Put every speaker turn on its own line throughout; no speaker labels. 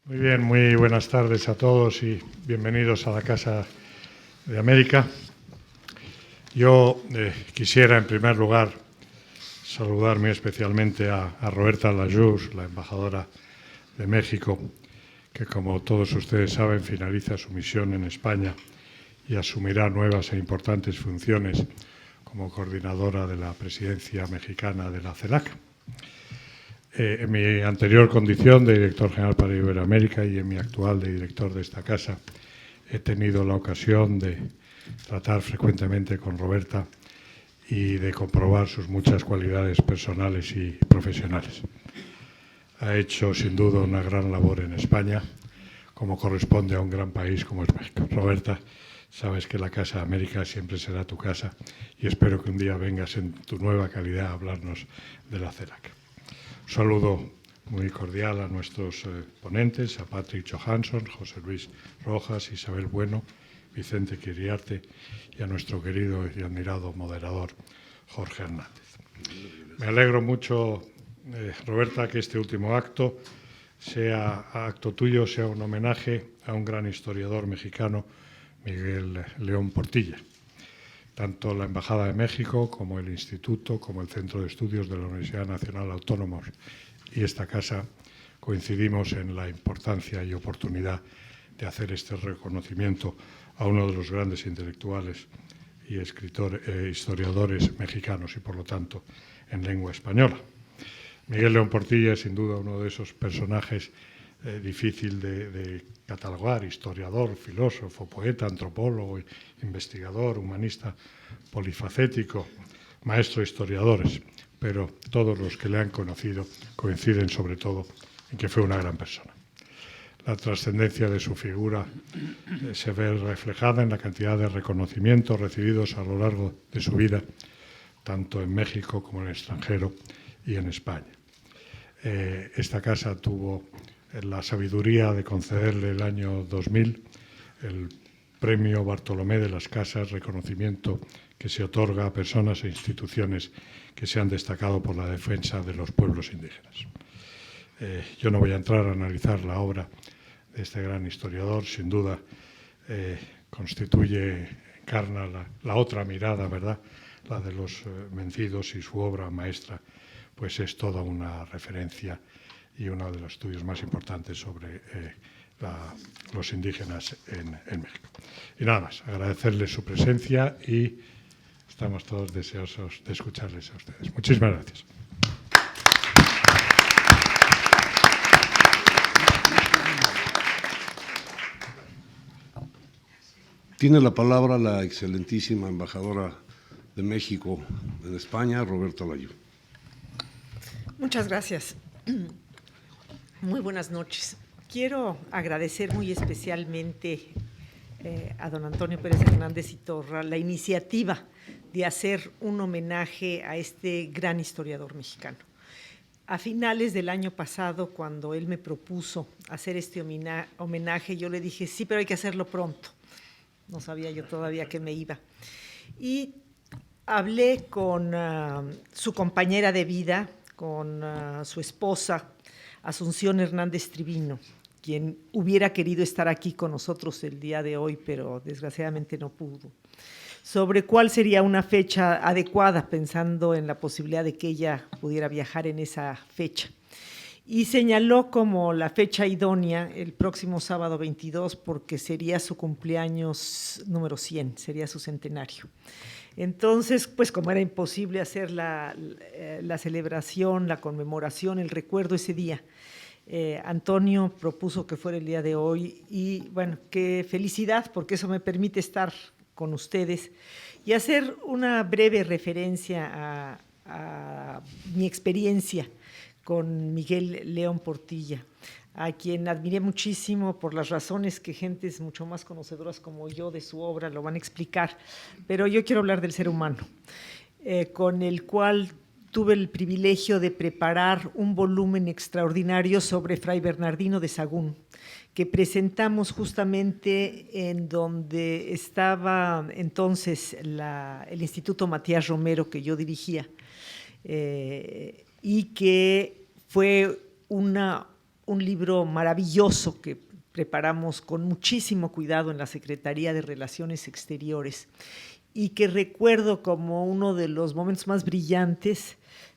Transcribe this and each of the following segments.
Muy bien, muy buenas tardes a todos y bienvenidos a la Casa de América. Yo quisiera, en primer lugar, saludar muy especialmente a Roberta Layuz, la embajadora de México, que, como todos ustedes saben, finaliza su misión en España y asumirá nuevas e importantes funciones como coordinadora de la presidencia mexicana de la CELAC. En mi anterior condición de director general para Iberoamérica y en mi actual de director de esta casa, he tenido la ocasión de tratar frecuentemente con Roberta y de comprobar sus muchas cualidades personales y profesionales. Ha hecho sin duda una gran labor en España, como corresponde a un gran país como es México. Roberta, sabes que la Casa de América siempre será tu casa y espero que un día vengas en tu nueva calidad a hablarnos de la CELAC. Un saludo muy cordial a nuestros ponentes, a Patrick Johansson, José Luis Rojas, Isabel Bueno, Vicente Quiriarte y a nuestro querido y admirado moderador, Jorge Hernández. Me alegro mucho, Roberta, que este último acto tuyo sea un homenaje a un gran historiador mexicano, Miguel León Portilla. Tanto la Embajada de México como el Instituto, como el Centro de Estudios de la Universidad Nacional Autónoma y esta casa coincidimos en la importancia y oportunidad de hacer este reconocimiento a uno de los grandes intelectuales y historiadores mexicanos y, por lo tanto, en lengua española. Miguel León Portilla es, sin duda, uno de esos personajes difícil de catalogar: historiador, filósofo, poeta, antropólogo, investigador, humanista, polifacético, maestro de historiadores, pero todos los que le han conocido coinciden sobre todo en que fue una gran persona. La trascendencia de su figura se ve reflejada en la cantidad de reconocimientos recibidos a lo largo de su vida, tanto en México como en el extranjero y en España. Esta casa tuvo la sabiduría de concederle el año 2000 el Premio Bartolomé de las Casas, reconocimiento que se otorga a personas e instituciones que se han destacado por la defensa de los pueblos indígenas. Yo no voy a entrar a analizar la obra de este gran historiador, sin duda encarna la otra mirada, ¿verdad?, la de los vencidos, y su obra maestra pues es toda una referencia y uno de los estudios más importantes sobre los indígenas en México. Y nada más, agradecerles su presencia y estamos todos deseosos de escucharles a ustedes. Muchísimas gracias.
Tiene la palabra la excelentísima embajadora de México en España, Roberta Layuz.
Muchas gracias. Muy buenas noches. Quiero agradecer muy especialmente a don Antonio Pérez Hernández y Torra la iniciativa de hacer un homenaje a este gran historiador mexicano. A finales del año pasado, cuando él me propuso hacer este homenaje, yo le dije, sí, pero hay que hacerlo pronto. No sabía yo todavía que me iba. Y hablé con su compañera de vida, con su esposa, Asunción Hernández Tribino, quien hubiera querido estar aquí con nosotros el día de hoy, pero desgraciadamente no pudo, sobre cuál sería una fecha adecuada, pensando en la posibilidad de que ella pudiera viajar en esa fecha. Y señaló como la fecha idónea el próximo sábado 22, porque sería su cumpleaños número 100, sería su centenario. Entonces, pues como era imposible hacer la celebración, la conmemoración, el recuerdo ese día, Antonio propuso que fuera el día de hoy y, bueno, qué felicidad, porque eso me permite estar con ustedes y hacer una breve referencia a mi experiencia con Miguel León Portilla, a quien admiré muchísimo por las razones que gentes mucho más conocedoras como yo de su obra lo van a explicar, pero yo quiero hablar del ser humano, con el cual tuve el privilegio de preparar un volumen extraordinario sobre Fray Bernardino de Sahagún, que presentamos justamente en donde estaba entonces el Instituto Matías Romero, que yo dirigía, y que fue una un libro maravilloso que preparamos con muchísimo cuidado en la Secretaría de Relaciones Exteriores y que recuerdo como uno de los momentos más brillantes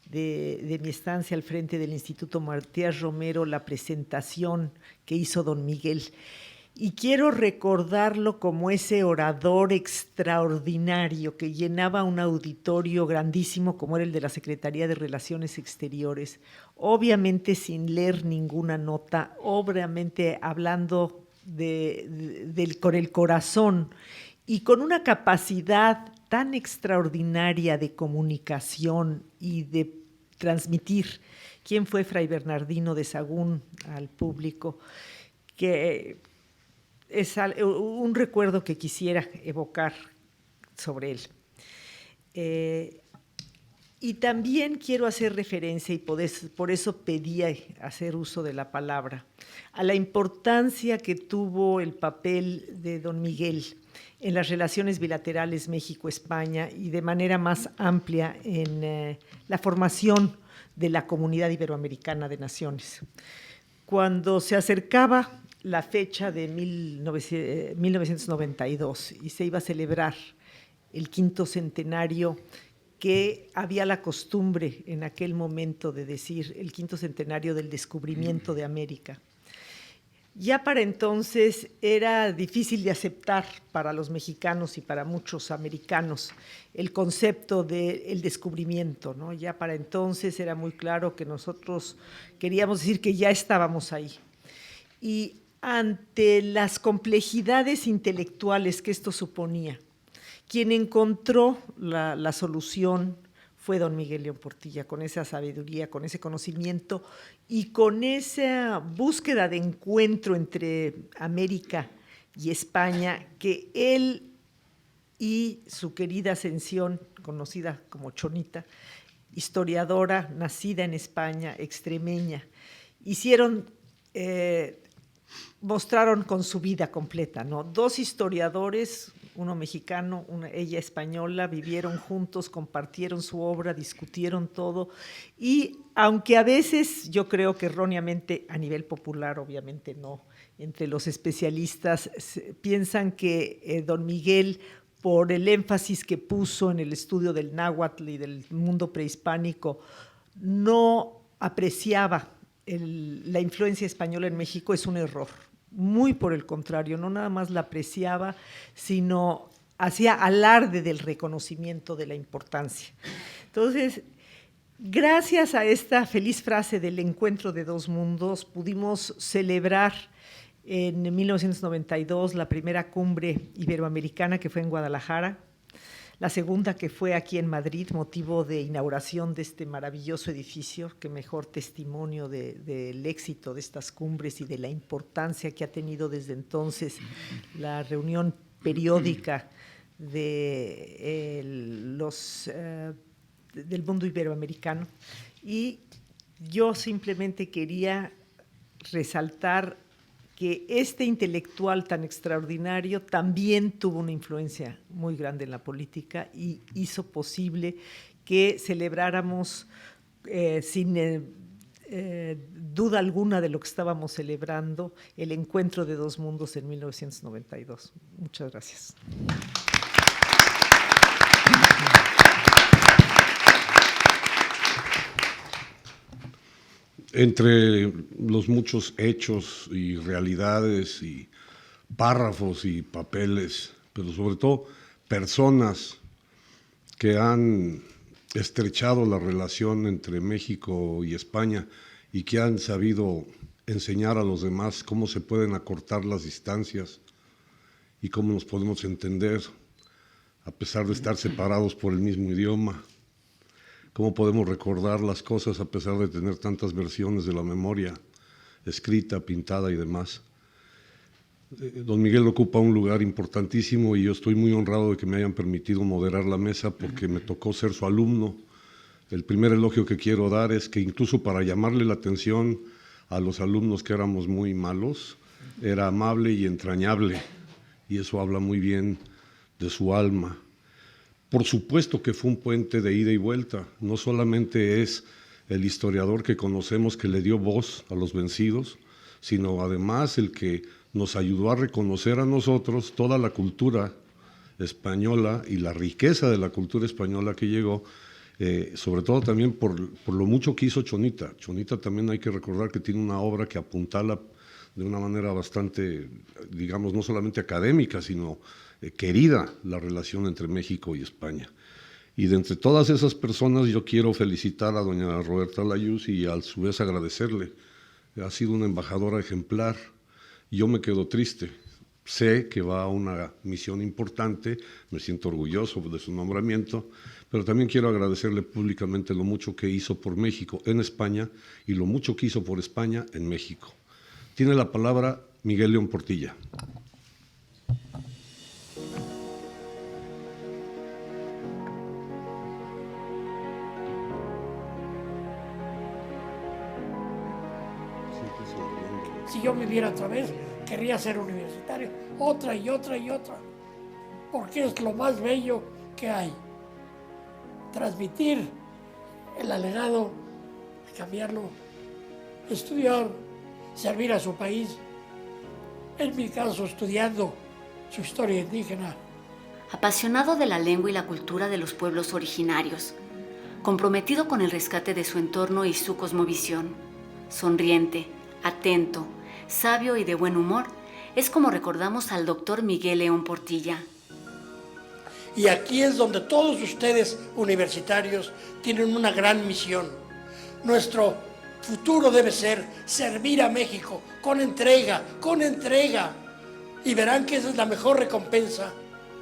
de mi estancia al frente del Instituto Matías Romero, la presentación que hizo don Miguel. Y quiero recordarlo como ese orador extraordinario que llenaba un auditorio grandísimo como era el de la Secretaría de Relaciones Exteriores, obviamente sin leer ninguna nota, obviamente hablando con el corazón y con una capacidad tan extraordinaria de comunicación y de transmitir quién fue Fray Bernardino de Sahagún al público, que es un recuerdo que quisiera evocar sobre él. Y también quiero hacer referencia, y por eso pedí hacer uso de la palabra, a la importancia que tuvo el papel de don Miguel en las relaciones bilaterales México-España y de manera más amplia en la formación de la Comunidad Iberoamericana de Naciones. Cuando se acercaba la fecha de 1992 y se iba a celebrar el 5º centenario, que había la costumbre en aquel momento de decir el 5º centenario del descubrimiento de América. Ya para entonces era difícil de aceptar para los mexicanos y para muchos americanos el concepto del descubrimiento, ¿no? Ya para entonces era muy claro que nosotros queríamos decir que ya estábamos ahí. Y ante las complejidades intelectuales que esto suponía, quien encontró la solución fue don Miguel León Portilla, con esa sabiduría, con ese conocimiento y con esa búsqueda de encuentro entre América y España que él y su querida Ascensión, conocida como Chonita, historiadora, nacida en España, extremeña, mostraron con su vida completa, ¿no? 2 historiadores, uno mexicano, ella española, vivieron juntos, compartieron su obra, discutieron todo y aunque a veces yo creo que erróneamente a nivel popular, obviamente no, entre los especialistas piensan que don Miguel, por el énfasis que puso en el estudio del náhuatl y del mundo prehispánico, no apreciaba la influencia española en México, es un error. Muy por el contrario, no nada más la apreciaba, sino hacía alarde del reconocimiento de la importancia. Entonces, gracias a esta feliz frase del encuentro de 2 mundos, pudimos celebrar en 1992 la primera cumbre iberoamericana que fue en Guadalajara, la segunda que fue aquí en Madrid, motivo de inauguración de este maravilloso edificio, que mejor testimonio del éxito de estas cumbres y de la importancia que ha tenido desde entonces la reunión periódica del mundo iberoamericano. Y yo simplemente quería resaltar que este intelectual tan extraordinario también tuvo una influencia muy grande en la política y hizo posible que celebráramos sin duda alguna de lo que estábamos celebrando, el encuentro de 2 mundos en 1992. Muchas gracias.
Entre los muchos hechos y realidades y párrafos y papeles, pero sobre todo personas que han estrechado la relación entre México y España y que han sabido enseñar a los demás cómo se pueden acortar las distancias y cómo nos podemos entender a pesar de estar separados por el mismo idioma. Cómo podemos recordar las cosas a pesar de tener tantas versiones de la memoria, escrita, pintada y demás. Don Miguel ocupa un lugar importantísimo y yo estoy muy honrado de que me hayan permitido moderar la mesa porque me tocó ser su alumno. El primer elogio que quiero dar es que incluso para llamarle la atención a los alumnos que éramos muy malos, era amable y entrañable, y eso habla muy bien de su alma. Por supuesto que fue un puente de ida y vuelta, no solamente es el historiador que conocemos que le dio voz a los vencidos, sino además el que nos ayudó a reconocer a nosotros toda la cultura española y la riqueza de la cultura española que llegó, sobre todo también por lo mucho que hizo Chonita. Chonita también hay que recordar que tiene una obra que apuntala de una manera bastante, digamos, no solamente académica, sino querida la relación entre México y España. Y de entre todas esas personas yo quiero felicitar a doña Roberta Layuz y a su vez agradecerle. Ha sido una embajadora ejemplar. Yo me quedo triste. Sé que va a una misión importante, me siento orgulloso de su nombramiento, pero también quiero agradecerle públicamente lo mucho que hizo por México en España y lo mucho que hizo por España en México. Tiene la palabra Miguel León Portilla.
Si yo viviera otra vez, querría ser universitario, otra y otra y otra, porque es lo más bello que hay. Transmitir el legado, cambiarlo, estudiar, servir a su país, en mi caso estudiando su historia indígena.
Apasionado de la lengua y la cultura de los pueblos originarios, comprometido con el rescate de su entorno y su cosmovisión, sonriente, atento, sabio y de buen humor, es como recordamos al doctor Miguel León Portilla.
Y aquí es donde todos ustedes, universitarios, tienen una gran misión. Nuestro futuro debe ser servir a México con entrega, y verán que esa es la mejor recompensa.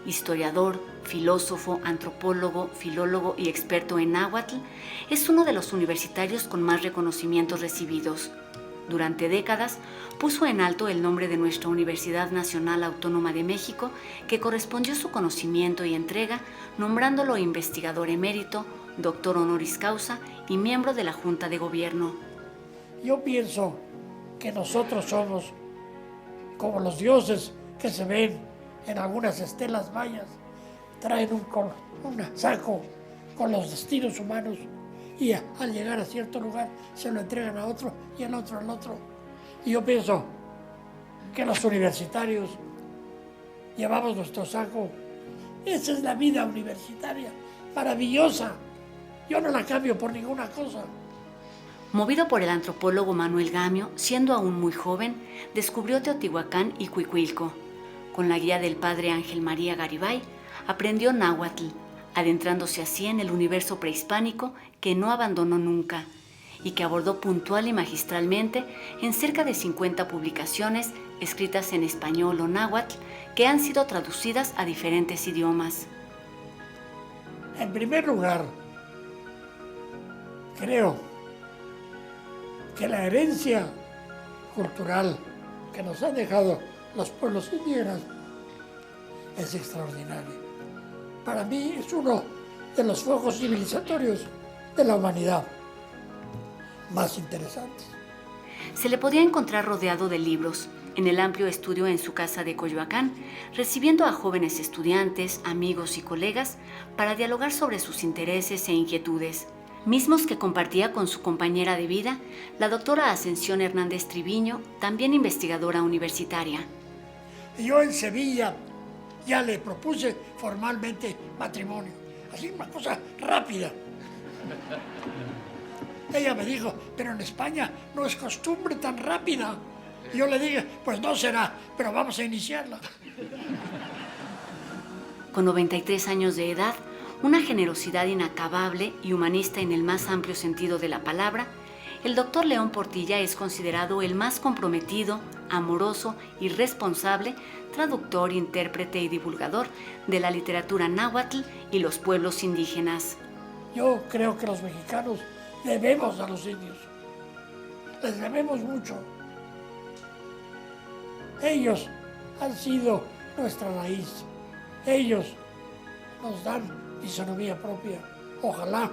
Historiador, filósofo, antropólogo, filólogo y experto en náhuatl, es uno de los universitarios con más reconocimientos recibidos. Durante décadas, puso en alto el nombre de nuestra Universidad Nacional Autónoma de México, que correspondió su conocimiento y entrega, nombrándolo investigador emérito, doctor honoris causa y miembro de la Junta de Gobierno.
Yo pienso que nosotros somos como los dioses que se ven en algunas estelas mayas. Traen un saco con los destinos humanos y al llegar a cierto lugar se lo entregan a otro y al otro al otro. Y yo pienso que los universitarios llevamos nuestro saco. Esa es la vida universitaria, maravillosa. Yo no la cambio por ninguna cosa.
Movido por el antropólogo Manuel Gamio, siendo aún muy joven, descubrió Teotihuacán y Cuicuilco. Con la guía del padre Ángel María Garibay, aprendió náhuatl, adentrándose así en el universo prehispánico que no abandonó nunca y que abordó puntual y magistralmente en cerca de 50 publicaciones escritas en español o náhuatl que han sido traducidas a diferentes idiomas.
En primer lugar, creo que la herencia cultural que nos han dejado los pueblos indígenas es extraordinaria. Para mí es uno de los focos civilizatorios de la humanidad más interesantes.
Se le podía encontrar rodeado de libros, en el amplio estudio en su casa de Coyoacán, recibiendo a jóvenes estudiantes, amigos y colegas para dialogar sobre sus intereses e inquietudes, mismos que compartía con su compañera de vida, la doctora Ascensión Hernández Triviño, también investigadora universitaria.
Yo en Sevilla ya le propuse formalmente matrimonio, así una cosa rápida. Ella me dijo, pero en España no es costumbre tan rápida. Y yo le dije, pues no será, pero vamos a iniciarla.
Con 93 años de edad, una generosidad inacabable y humanista en el más amplio sentido de la palabra, el doctor León Portilla es considerado el más comprometido, amoroso y responsable traductor, intérprete y divulgador de la literatura náhuatl y los pueblos indígenas.
Yo creo que los mexicanos debemos a los indios. Les debemos mucho. Ellos han sido nuestra raíz. Ellos nos dan fisonomía propia. Ojalá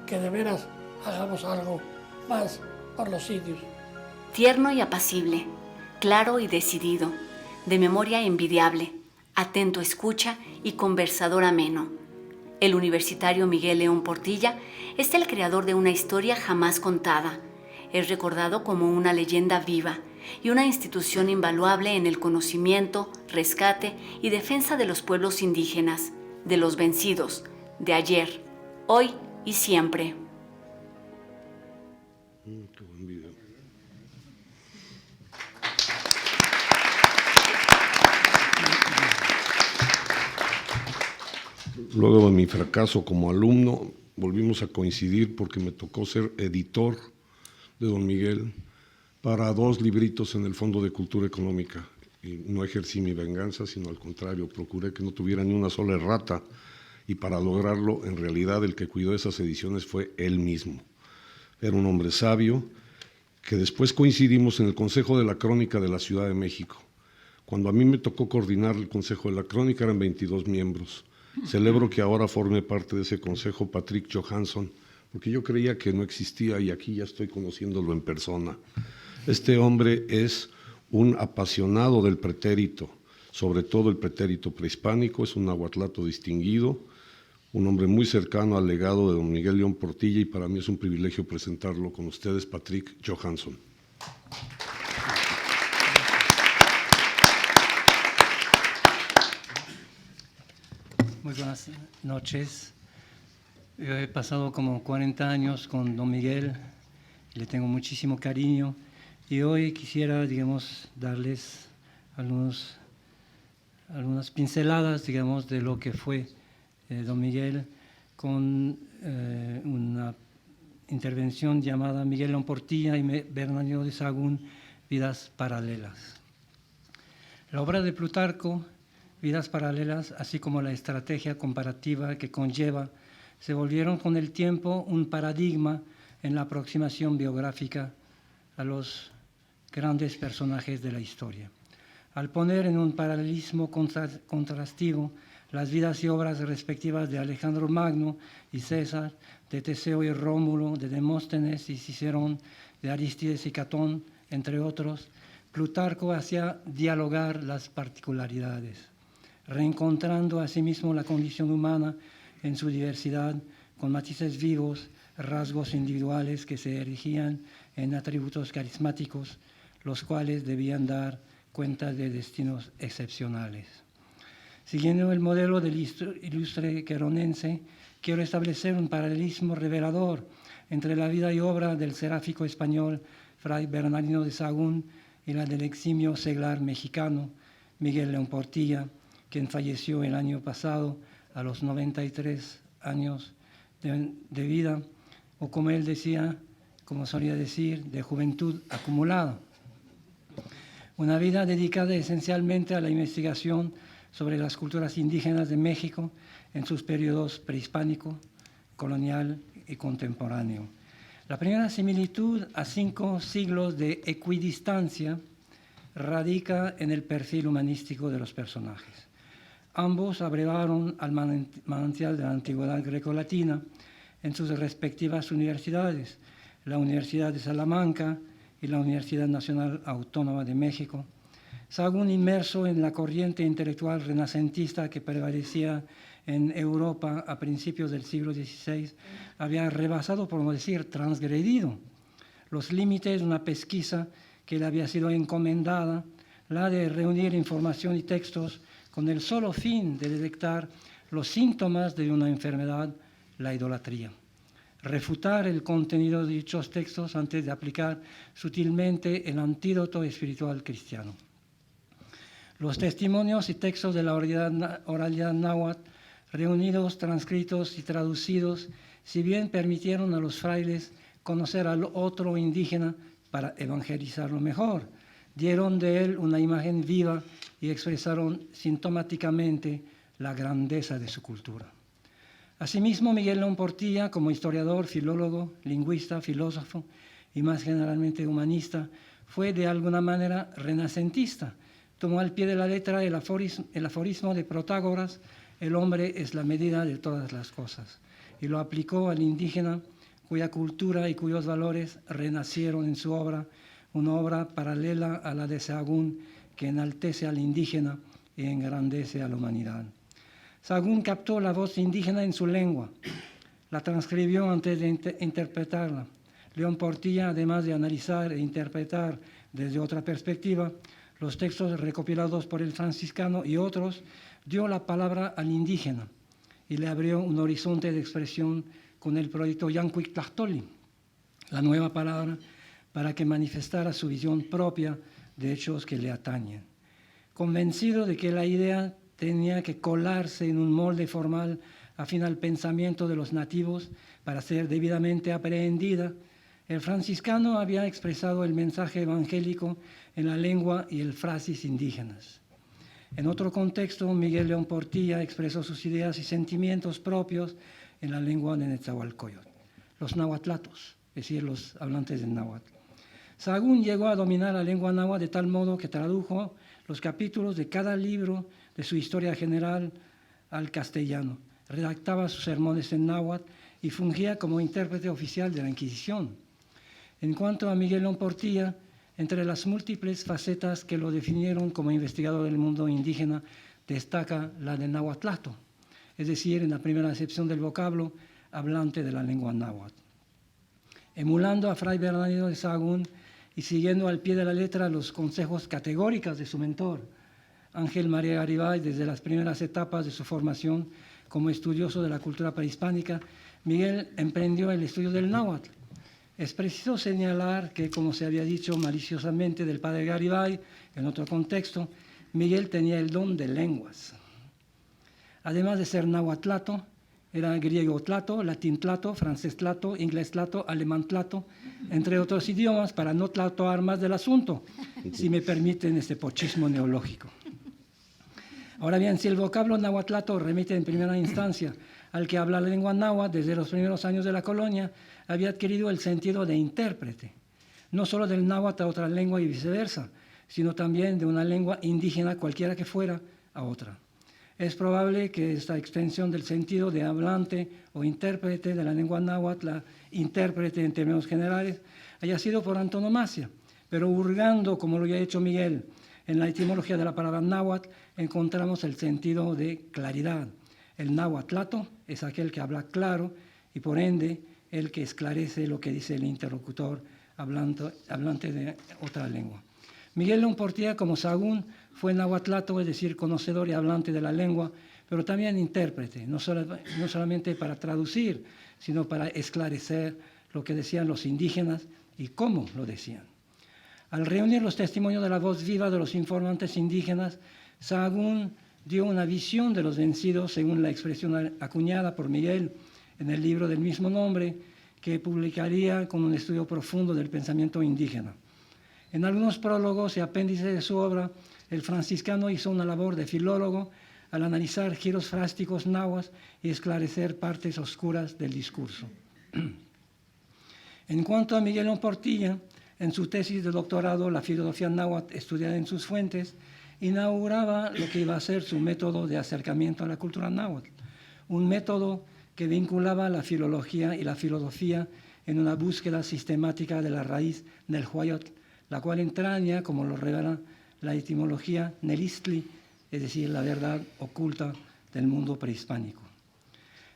que de veras hagamos algo más por los indios.
Tierno y apacible, claro y decidido, de memoria envidiable, atento escucha y conversador ameno. El universitario Miguel León Portilla es el creador de una historia jamás contada. Es recordado como una leyenda viva y una institución invaluable en el conocimiento, rescate y defensa de los pueblos indígenas, de los vencidos, de ayer, hoy y siempre.
Qué buen video. Luego de mi fracaso como alumno, volvimos a coincidir porque me tocó ser editor de don Miguel para 2 libritos en el Fondo de Cultura Económica. Y no ejercí mi venganza, sino al contrario, procuré que no tuviera ni una sola errata. Y para lograrlo, en realidad, el que cuidó esas ediciones fue él mismo. Era un hombre sabio, que después coincidimos en el Consejo de la Crónica de la Ciudad de México. Cuando a mí me tocó coordinar el Consejo de la Crónica, eran 22 miembros. Celebro que ahora forme parte de ese consejo Patrick Johansson, porque yo creía que no existía y aquí ya estoy conociéndolo en persona. Este hombre es un apasionado del pretérito, sobre todo el pretérito prehispánico, es un nahuatlato distinguido, un hombre muy cercano al legado de don Miguel León Portilla, y para mí es un privilegio presentarlo con ustedes, Patrick Johansson.
Muy buenas noches. Yo he pasado como 40 años con don Miguel, le tengo muchísimo cariño y hoy quisiera, digamos, darles algunas pinceladas, digamos, de lo que fue don Miguel con una intervención llamada Miguel León Portilla y Bernardino de Sahagún, Vidas Paralelas. La obra de Plutarco, Vidas Paralelas, así como la estrategia comparativa que conlleva, se volvieron con el tiempo un paradigma en la aproximación biográfica a los grandes personajes de la historia. Al poner en un paralelismo contrastivo las vidas y obras respectivas de Alejandro Magno y César, de Teseo y Rómulo, de Demóstenes y Cicerón, de Arístides y Catón, entre otros, Plutarco hacía dialogar las particularidades, reencontrando asimismo la condición humana en su diversidad, con matices vivos, rasgos individuales que se erigían en atributos carismáticos, los cuales debían dar cuenta de destinos excepcionales. Siguiendo el modelo del ilustre queronense, quiero establecer un paralelismo revelador entre la vida y obra del seráfico español Fray Bernardino de Sahagún y la del eximio seglar mexicano Miguel León Portilla, quien falleció el año pasado a los 93 años de vida, o como él decía, como solía decir, de juventud acumulada. Una vida dedicada esencialmente a la investigación sobre las culturas indígenas de México en sus periodos prehispánico, colonial y contemporáneo. La primera similitud a 5 siglos de equidistancia radica en el perfil humanístico de los personajes. Ambos abrevaron al manantial de la antigüedad grecolatina en sus respectivas universidades, la Universidad de Salamanca y la Universidad Nacional Autónoma de México. Sahagún, inmerso en la corriente intelectual renacentista que prevalecía en Europa a principios del siglo XVI, había rebasado, por no decir transgredido, los límites de una pesquisa que le había sido encomendada, la de reunir información y textos con el solo fin de detectar los síntomas de una enfermedad, la idolatría. Refutar el contenido de dichos textos antes de aplicar sutilmente el antídoto espiritual cristiano. Los testimonios y textos de la oralidad náhuatl, reunidos, transcritos y traducidos, si bien permitieron a los frailes conocer al otro indígena para evangelizarlo mejor, dieron de él una imagen viva y expresaron sintomáticamente la grandeza de su cultura. Asimismo, Miguel León Portilla, como historiador, filólogo, lingüista, filósofo y más generalmente humanista, fue de alguna manera renacentista. Tomó al pie de la letra el aforismo de Protágoras, el hombre es la medida de todas las cosas, y lo aplicó al indígena, cuya cultura y cuyos valores renacieron en su obra, una obra paralela a la de Sahagún, que enaltece al indígena y engrandece a la humanidad. Sahagún captó la voz indígena en su lengua, la transcribió antes de interpretarla. León Portilla, además de analizar e interpretar desde otra perspectiva los textos recopilados por el franciscano y otros, dio la palabra al indígena y le abrió un horizonte de expresión con el proyecto Yancuictlahtoli, la nueva palabra para que manifestara su visión propia de hechos que le atañen. Convencido de que la idea tenía que colarse en un molde formal afín al pensamiento de los nativos para ser debidamente aprehendida, el franciscano había expresado el mensaje evangélico en la lengua y el frasis indígenas. En otro contexto, Miguel León Portilla expresó sus ideas y sentimientos propios en la lengua de Netzahualcóyotl, los nahuatlatos, es decir, los hablantes del náhuatl. Sahagún llegó a dominar la lengua náhuatl de tal modo que tradujo los capítulos de cada libro de su historia general al castellano, redactaba sus sermones en náhuatl y fungía como intérprete oficial de la Inquisición. En cuanto a Miguel León Portilla, entre las múltiples facetas que lo definieron como investigador del mundo indígena, destaca la del nahuatlato, es decir, en la primera acepción del vocablo, hablante de la lengua náhuatl. Emulando a Fray Bernardino de Sahagún y siguiendo al pie de la letra los consejos categóricos de su mentor, Ángel María Garibay, desde las primeras etapas de su formación como estudioso de la cultura prehispánica, Miguel emprendió el estudio del náhuatl. Es preciso señalar que, como se había dicho maliciosamente del padre Garibay, en otro contexto, Miguel tenía el don de lenguas. Además de ser nahuatlato, era griego tlato, latín tlato, francés tlato, inglés tlato, alemán tlato, entre otros idiomas, para no tlatoar más del asunto, si me permiten este pochismo neológico. Ahora bien, si el vocablo nahuatlato remite en primera instancia al que habla la lengua náhuatl desde los primeros años de la colonia, había adquirido el sentido de intérprete, no solo del náhuatl a otra lengua y viceversa, sino también de una lengua indígena cualquiera que fuera a otra. Es probable que esta extensión del sentido de hablante o intérprete de la lengua náhuatl, la intérprete en términos generales, haya sido por antonomasia, pero hurgando, como lo había hecho Miguel, en la etimología de la palabra náhuatl, encontramos el sentido de claridad. El nahuatlato es aquel que habla claro y por ende el que esclarece lo que dice el interlocutor hablante de otra lengua. Miguel León Portilla, como Sahagún, fue nahuatlato, es decir, conocedor y hablante de la lengua, pero también intérprete, no solamente para traducir, sino para esclarecer lo que decían los indígenas y cómo lo decían. Al reunir los testimonios de la voz viva de los informantes indígenas, Sahagún dio una visión de los vencidos según la expresión acuñada por Miguel en el libro del mismo nombre, que publicaría con un estudio profundo del pensamiento indígena. En algunos prólogos y apéndices de su obra, el franciscano hizo una labor de filólogo al analizar giros frásticos náhuatl y esclarecer partes oscuras del discurso. En cuanto a Miguel León Portilla, en su tesis de doctorado, La filosofía náhuatl estudiada en sus fuentes, inauguraba lo que iba a ser su método de acercamiento a la cultura náhuatl, un método que vinculaba la filología y la filosofía en una búsqueda sistemática de la raíz del huayotl, la cual entraña, como lo revela la etimología, nelistli, es decir, la verdad oculta del mundo prehispánico.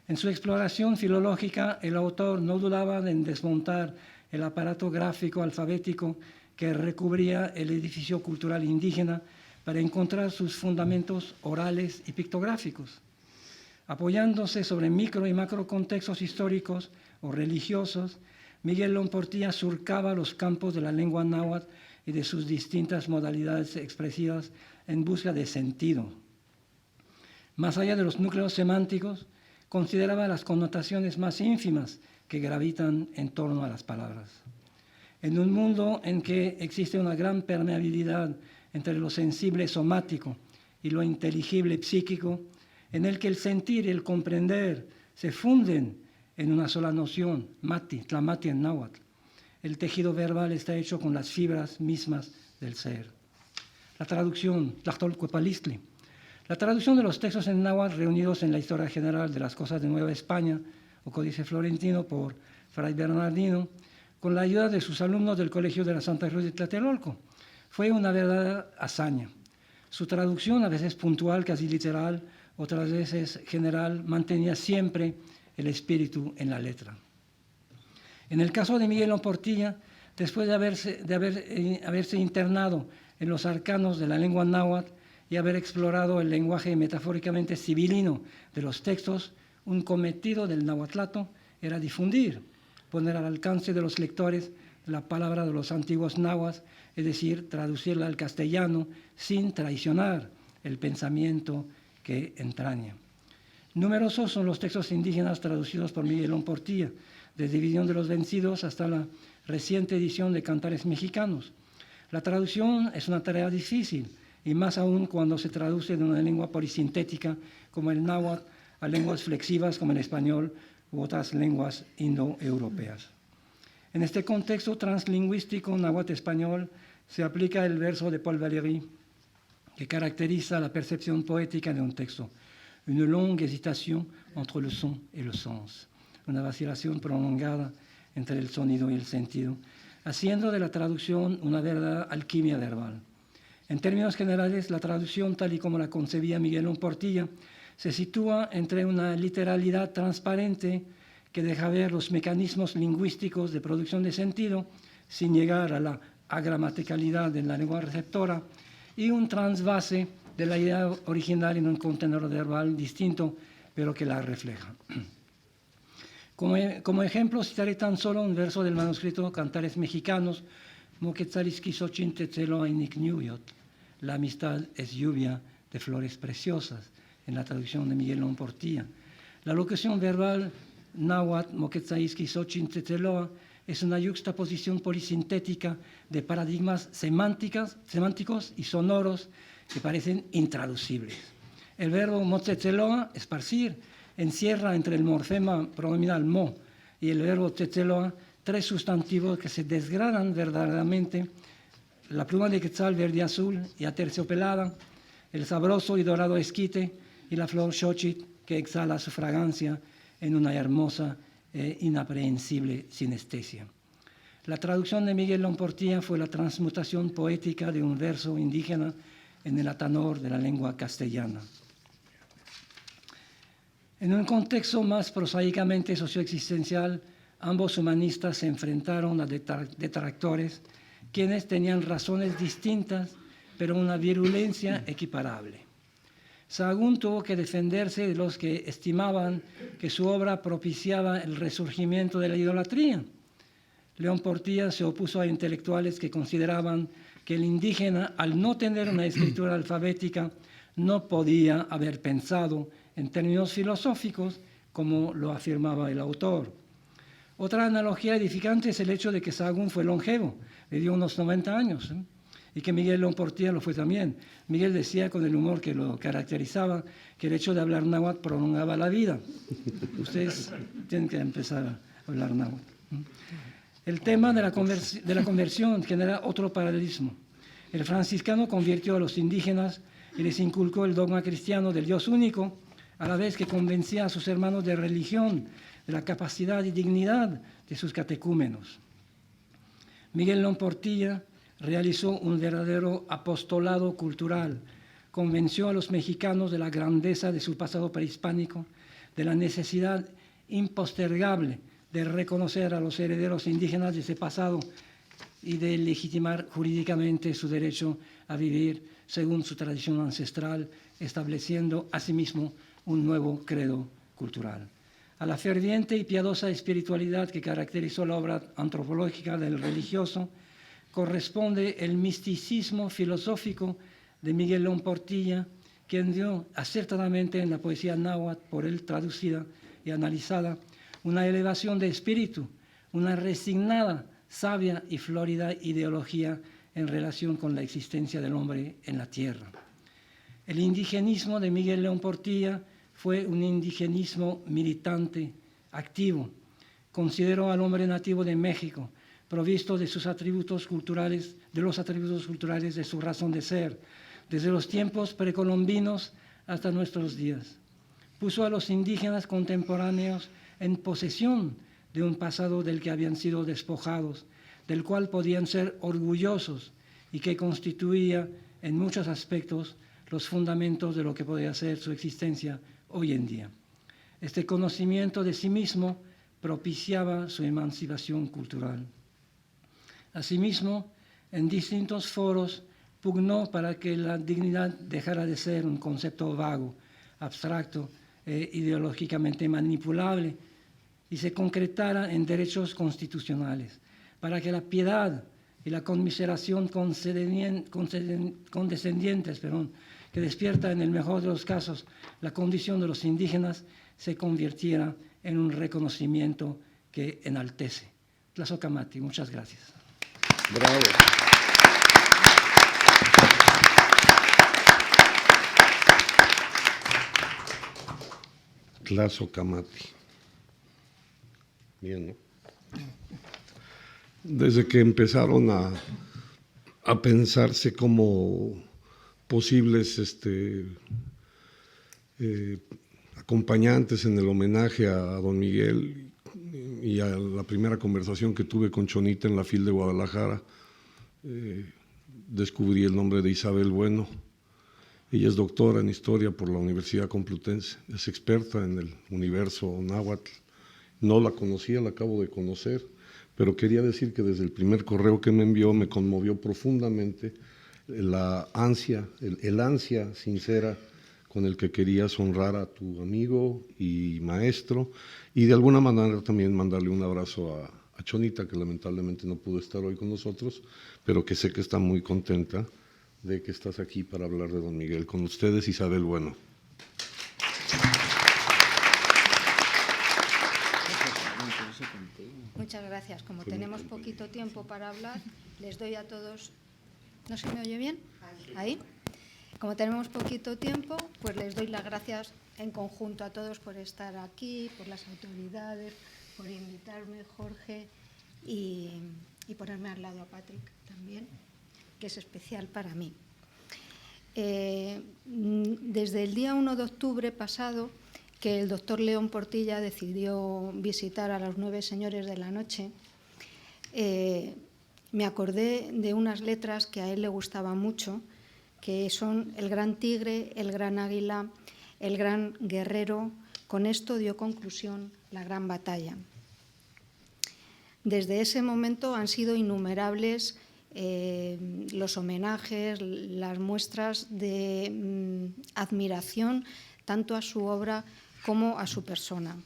En su exploración filológica, el autor no dudaba en desmontar el aparato gráfico alfabético que recubría el edificio cultural indígena para encontrar sus fundamentos orales y pictográficos. Apoyándose sobre micro y macro contextos históricos o religiosos, Miguel León Portilla surcaba los campos de la lengua náhuatl y de sus distintas modalidades expresivas en busca de sentido. Más allá de los núcleos semánticos, consideraba las connotaciones más ínfimas que gravitan en torno a las palabras. En un mundo en que existe una gran permeabilidad entre lo sensible somático y lo inteligible psíquico, en el que el sentir y el comprender se funden en una sola noción, mati, tlamati en náhuatl. El tejido verbal está hecho con las fibras mismas del ser. La traducción, tlachtolcuepalistli. La traducción de los textos en náhuatl reunidos en la Historia General de las Cosas de Nueva España, o Códice Florentino, por Fray Bernardino, con la ayuda de sus alumnos del Colegio de la Santa Cruz de Tlatelolco, fue una verdadera hazaña. Su traducción, a veces puntual, casi literal, otras veces general, mantenía siempre el espíritu en la letra. En el caso de Miguel León Portilla, después de haberse internado en los arcanos de la lengua náhuatl y haber explorado el lenguaje metafóricamente civilino de los textos, un cometido del nahuatlato era difundir, poner al alcance de los lectores la palabra de los antiguos nahuas, es decir, traducirla al castellano sin traicionar el pensamiento que entraña. Numerosos son los textos indígenas traducidos por Miguel León Portilla, desde División de los Vencidos hasta la reciente edición de Cantares Mexicanos. La traducción es una tarea difícil, y más aún cuando se traduce de una lengua polisintética como el náhuatl a lenguas flexivas como el español u otras lenguas indoeuropeas. En este contexto translingüístico náhuatl-español se aplica el verso de Paul Valéry, que caracteriza la percepción poética de un texto, une longue hésitation entre le son et le sens, una vacilación prolongada entre el sonido y el sentido, haciendo de la traducción una verdadera alquimia verbal. En términos generales, la traducción, tal y como la concebía Miguel León Portilla, se sitúa entre una literalidad transparente que deja ver los mecanismos lingüísticos de producción de sentido sin llegar a la agramaticalidad de la lengua receptora y un transvase de la idea original en un contenedor verbal distinto, pero que la refleja. Como ejemplo, citaré tan solo un verso del manuscrito Cantares Mexicanos, Moquetzalisquizochin Tetzeloa Inicniuyot, la amistad es lluvia de flores preciosas, en la traducción de Miguel León Portilla. La locución verbal náhuatl Moquetzalisquizochin Tetzeloa es una yuxtaposición polisintética de paradigmas semánticos y sonoros que parecen intraducibles. El verbo motzetzeloa, esparcir, encierra entre el morfema pronominal mo y el verbo tetzeloa tres sustantivos que se desgranan verdaderamente: la pluma de quetzal verde azul y aterciopelada, el sabroso y dorado esquite y la flor xochitl que exhala su fragancia en una hermosa e inaprehensible sinestesia. La traducción de Miguel León Portilla fue la transmutación poética de un verso indígena en el atanor de la lengua castellana. En un contexto más prosaicamente socioexistencial, ambos humanistas se enfrentaron a detractores quienes tenían razones distintas, pero una virulencia equiparable. Sahagún tuvo que defenderse de los que estimaban que su obra propiciaba el resurgimiento de la idolatría. León Portilla se opuso a intelectuales que consideraban que el indígena, al no tener una escritura alfabética, no podía haber pensado en términos filosóficos, como lo afirmaba el autor. Otra analogía edificante es el hecho de que Sahagún fue longevo, le dio unos 90 años, y que Miguel León Portilla lo fue también. Miguel decía con el humor que lo caracterizaba que el hecho de hablar náhuatl prolongaba la vida. Ustedes tienen que empezar a hablar náhuatl. El tema de la conversión genera otro paralelismo. El franciscano convirtió a los indígenas y les inculcó el dogma cristiano del Dios único, a la vez que convencía a sus hermanos de religión, de la capacidad y dignidad de sus catecúmenos. Miguel León Portilla realizó un verdadero apostolado cultural, convenció a los mexicanos de la grandeza de su pasado prehispánico, de la necesidad impostergable de reconocer a los herederos indígenas de ese pasado y de legitimar jurídicamente su derecho a vivir según su tradición ancestral, estableciendo asimismo un nuevo credo cultural. A la ferviente y piadosa espiritualidad que caracterizó la obra antropológica del religioso corresponde el misticismo filosófico de Miguel León Portilla, quien dio acertadamente en la poesía náhuatl por él traducida y analizada una elevación de espíritu, una resignada, sabia y florida ideología en relación con la existencia del hombre en la tierra. El indigenismo de Miguel León Portilla fue un indigenismo militante, activo. Consideró al hombre nativo de México provisto de sus atributos culturales, de los atributos culturales de su razón de ser, desde los tiempos precolombinos hasta nuestros días. Puso a los indígenas contemporáneos en posesión de un pasado del que habían sido despojados, del cual podían ser orgullosos y que constituía en muchos aspectos los fundamentos de lo que podría ser su existencia hoy en día. Este conocimiento de sí mismo propiciaba su emancipación cultural. Asimismo, en distintos foros pugnó para que la dignidad dejara de ser un concepto vago, abstracto e ideológicamente manipulable y se concretara en derechos constitucionales, para que la piedad y la conmiseración condescendientes, que despierta en el mejor de los casos la condición de los indígenas, se convirtiera en un reconocimiento que enaltece. Tlazocamati, muchas gracias.
Bravo. Tlazocamati. Bien, ¿no? Desde que empezaron a pensarse como posibles acompañantes en el homenaje a don Miguel y a la primera conversación que tuve con Chonita en la FIL de Guadalajara, descubrí el nombre de Isabel Bueno. Ella es doctora en Historia por la Universidad Complutense, es experta en el universo náhuatl. No la conocía, la acabo de conocer, pero quería decir que desde el primer correo que me envió me conmovió profundamente la ansia, el ansia sincera con el que querías honrar a tu amigo y maestro, y de alguna manera también mandarle un abrazo a Chonita, que lamentablemente no pudo estar hoy con nosotros, pero que sé que está muy contenta de que estás aquí para hablar de don Miguel. Con ustedes, Isabel Bueno.
Muchas gracias. Como tenemos poquito tiempo para hablar, les doy a todos... ¿No se me oye bien? ¿Ahí? Como tenemos poquito tiempo, pues les doy las gracias en conjunto a todos por estar aquí, por las autoridades, por invitarme, Jorge, y ponerme al lado a Patrick también, que es especial para mí. Desde el día 1 de octubre pasado, que el doctor León Portilla decidió visitar a los 9 señores de la noche, me acordé de unas letras que a él le gustaban mucho, que son el gran tigre, el gran águila, el gran guerrero. Con esto dio conclusión la gran batalla. Desde ese momento han sido innumerables los homenajes, las muestras de admiración tanto a su obra como a su persona.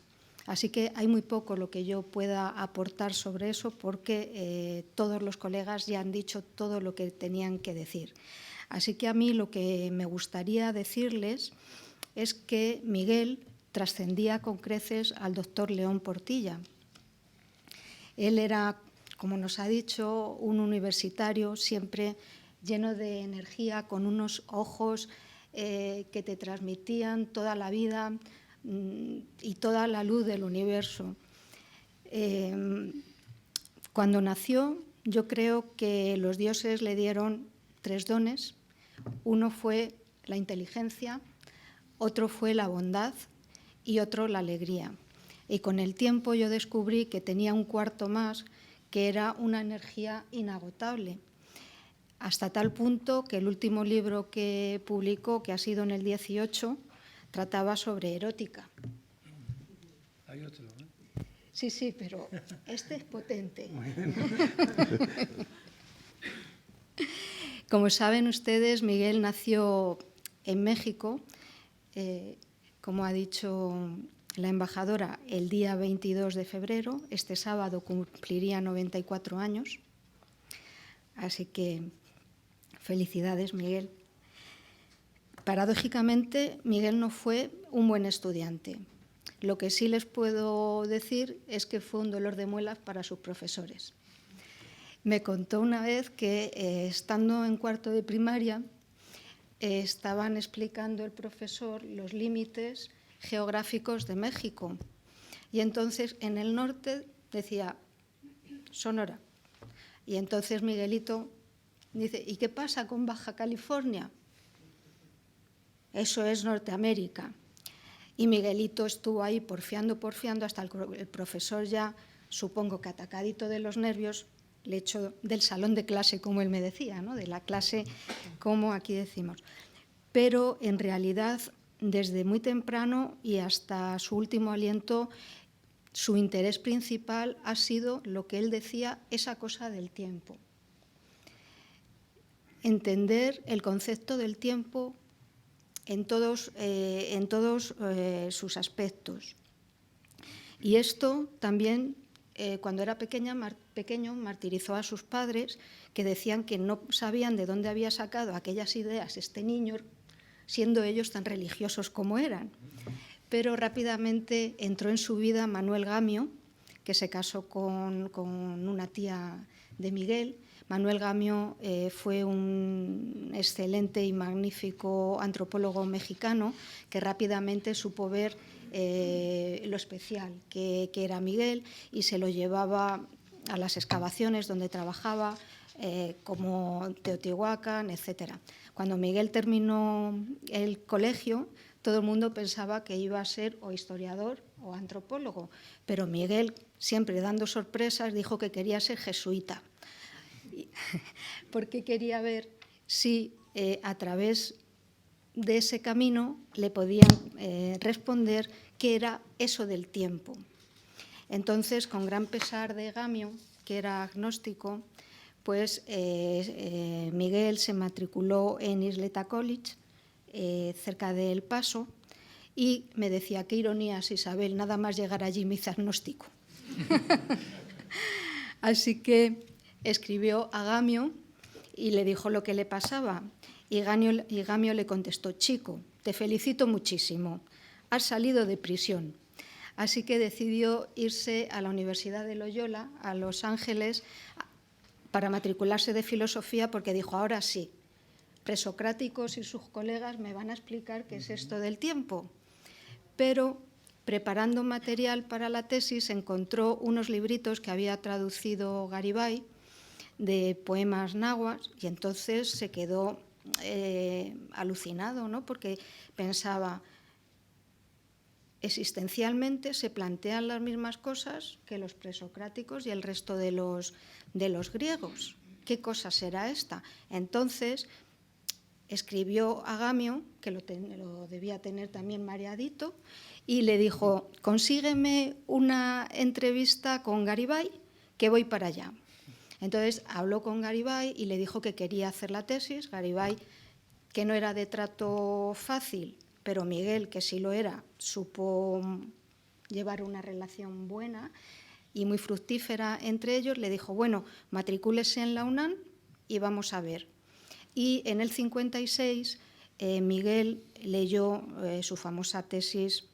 Así que hay muy poco lo que yo pueda aportar sobre eso porque todos los colegas ya han dicho todo lo que tenían que decir. Así que a mí lo que me gustaría decirles es que Miguel trascendía con creces al doctor León Portilla. Él era, como nos ha dicho, un universitario siempre lleno de energía, con unos ojos que te transmitían toda la vida y toda la luz del universo. Cuando nació, yo creo que los dioses le dieron 3 dones. Uno fue la inteligencia, otro fue la bondad y otro la alegría. Y con el tiempo yo descubrí que tenía un cuarto más, que era una energía inagotable, hasta tal punto que el último libro que publicó, que ha sido en el 18, trataba sobre erótica.
Hay otro, ¿eh?
Sí, pero este es potente. Como saben ustedes, Miguel nació en México, como ha dicho la embajadora, el día 22 de febrero. Este sábado cumpliría 94 años. Así que felicidades, Miguel. Paradójicamente, Miguel no fue un buen estudiante. Lo que sí les puedo decir es que fue un dolor de muelas para sus profesores. Me contó una vez que estando en cuarto de primaria estaban explicando el profesor los límites geográficos de México y entonces en el norte decía Sonora y entonces Miguelito dice ¿y qué pasa con Baja California? Eso es Norteamérica. Y Miguelito estuvo ahí porfiando hasta el profesor ya, supongo que atacadito de los nervios, le echó del salón de clase, como él me decía, ¿no? De la clase, como aquí decimos. pero en realidad desde muy temprano y hasta su último aliento, su interés principal ha sido lo que él decía, esa cosa del tiempo. Entender el concepto del tiempo en todos sus aspectos. Y esto también, cuando era pequeño, martirizó a sus padres, que decían que no sabían de dónde había sacado aquellas ideas este niño, siendo ellos tan religiosos como eran. Pero rápidamente entró en su vida Manuel Gamio, que se casó con una tía de Miguel. Manuel Gamio fue un excelente y magnífico antropólogo mexicano que rápidamente supo ver lo especial que era Miguel y se lo llevaba a las excavaciones donde trabajaba, como Teotihuacán, etc. Cuando Miguel terminó el colegio, todo el mundo pensaba que iba a ser o historiador o antropólogo, pero Miguel, siempre dando sorpresas, dijo que quería ser jesuita, porque quería ver si a través de ese camino le podían responder qué era eso del tiempo. Entonces, con gran pesar de Gamio, que era agnóstico, pues Miguel se matriculó en Isleta College, cerca de El Paso, y me decía, qué ironías, Isabel, nada más llegar allí me hice agnóstico. Así que escribió a Gamio y le dijo lo que le pasaba. Y Gamio le contestó, chico, te felicito muchísimo, has salido de prisión. Así que decidió irse a la Universidad de Loyola, a Los Ángeles, para matricularse de filosofía, porque dijo, ahora sí, presocráticos y sus colegas me van a explicar qué es esto del tiempo. Pero preparando material para la tesis encontró unos libritos que había traducido Garibay de poemas náhuatl y entonces se quedó alucinado, ¿no? Porque pensaba, existencialmente se plantean las mismas cosas que los presocráticos y el resto de los griegos. ¿Qué cosa será esta? Entonces escribió a Gamio, que lo debía tener también mareadito, y le dijo, consígueme una entrevista con Garibay, que voy para allá. Entonces habló con Garibay y le dijo que quería hacer la tesis. Garibay, que no era de trato fácil, pero Miguel, que sí lo era, supo llevar una relación buena y muy fructífera entre ellos, le dijo, bueno, matricúlese en la UNAM y vamos a ver. Y en el 56 Miguel leyó su famosa tesis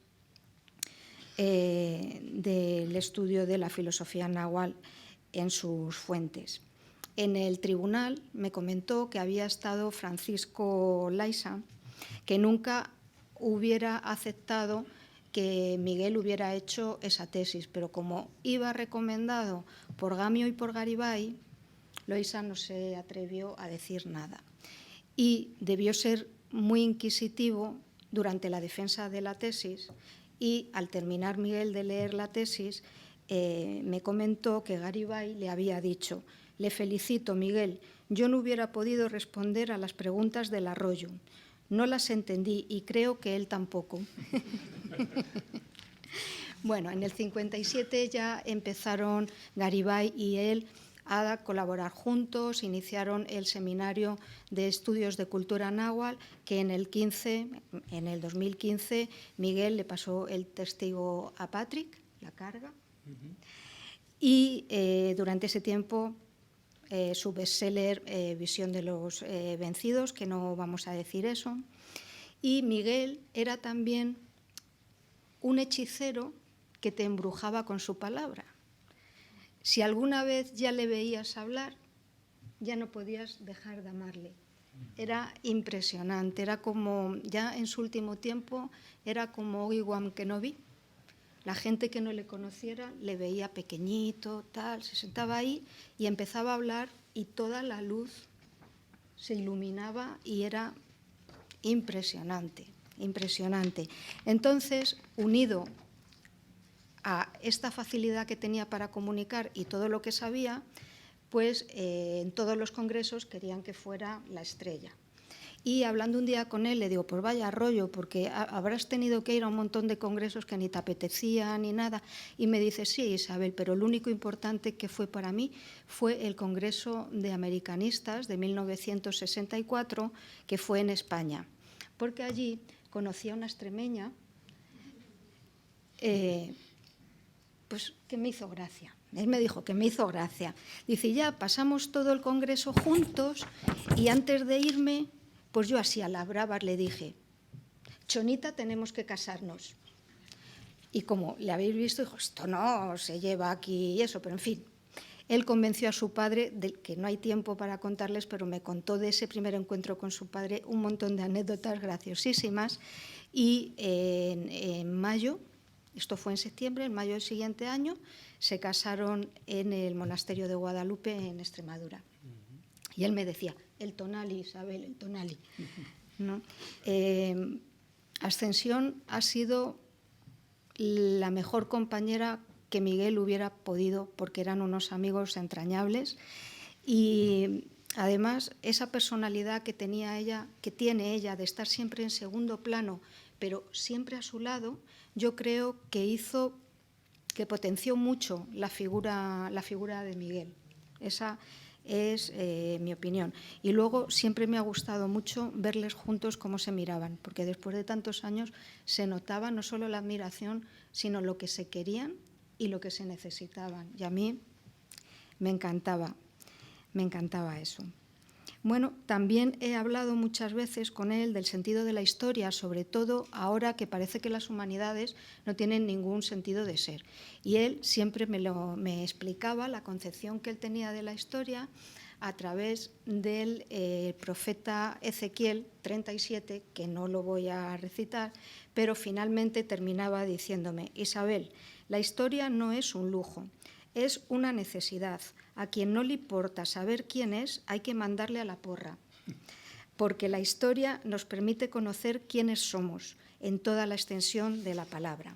del estudio de la filosofía náhuatl en sus fuentes. En el tribunal me comentó que había estado Francisco Laiza, que nunca hubiera aceptado que Miguel hubiera hecho esa tesis, pero como iba recomendado por Gamio y por Garibay, Laiza no se atrevió a decir nada. Y debió ser muy inquisitivo durante la defensa de la tesis y al terminar Miguel de leer la tesis me comentó que Garibay le había dicho, le felicito, Miguel, yo no hubiera podido responder a las preguntas del Arroyo. No las entendí y creo que él tampoco. Bueno, en el 57 ya empezaron Garibay y él a colaborar juntos, iniciaron el Seminario de Estudios de Cultura Náhuatl, que en el 2015, Miguel le pasó el testigo a Patrick, la carga, y durante ese tiempo su bestseller Visión de los vencidos, que no vamos a decir eso, y Miguel era también un hechicero que te embrujaba con su palabra. Si alguna vez ya le veías hablar, ya no podías dejar de amarle. Era impresionante, era como, ya en su último tiempo, era como Obi-Wan Kenobi. La gente que no le conociera le veía pequeñito, tal, se sentaba ahí y empezaba a hablar y toda la luz se iluminaba y era impresionante, impresionante. Entonces, unido a esta facilidad que tenía para comunicar y todo lo que sabía, pues en todos los congresos querían que fuera la estrella. Y hablando un día con él, le digo, pues vaya rollo, porque habrás tenido que ir a un montón de congresos que ni te apetecía ni nada. Y me dice, sí, Isabel, pero lo único importante que fue para mí fue el Congreso de Americanistas de 1964, que fue en España. Porque allí conocí a una extremeña pues que me hizo gracia. Él me dijo que me hizo gracia. Dice, ya pasamos todo el congreso juntos y antes de irme, pues yo así a la brava le dije, Chonita, tenemos que casarnos. Y como le habéis visto, dijo, esto no se lleva aquí y eso, pero en fin. Él convenció a su padre, que no hay tiempo para contarles, pero me contó de ese primer encuentro con su padre un montón de anécdotas graciosísimas. Y en mayo, esto fue en septiembre, en mayo del siguiente año, se casaron en el monasterio de Guadalupe, en Extremadura. Y él me decía, el tonali, Isabel, el tonali, ¿no? Ascensión ha sido la mejor compañera que Miguel hubiera podido, porque eran unos amigos entrañables. Y además, esa personalidad que tenía ella, que tiene ella, de estar siempre en segundo plano, pero siempre a su lado, yo creo que potenció mucho la figura de Miguel. Esa es mi opinión. Y luego siempre me ha gustado mucho verles juntos cómo se miraban, porque después de tantos años se notaba no solo la admiración, sino lo que se querían y lo que se necesitaban. Y a mí me encantaba eso. Bueno, también he hablado muchas veces con él del sentido de la historia, sobre todo ahora que parece que las humanidades no tienen ningún sentido de ser. Y él siempre me explicaba la concepción que él tenía de la historia a través del profeta Ezequiel 37, que no lo voy a recitar, pero finalmente terminaba diciéndome, Isabel, la historia no es un lujo, es una necesidad. A quien no le importa saber quién es, hay que mandarle a la porra, porque la historia nos permite conocer quiénes somos en toda la extensión de la palabra.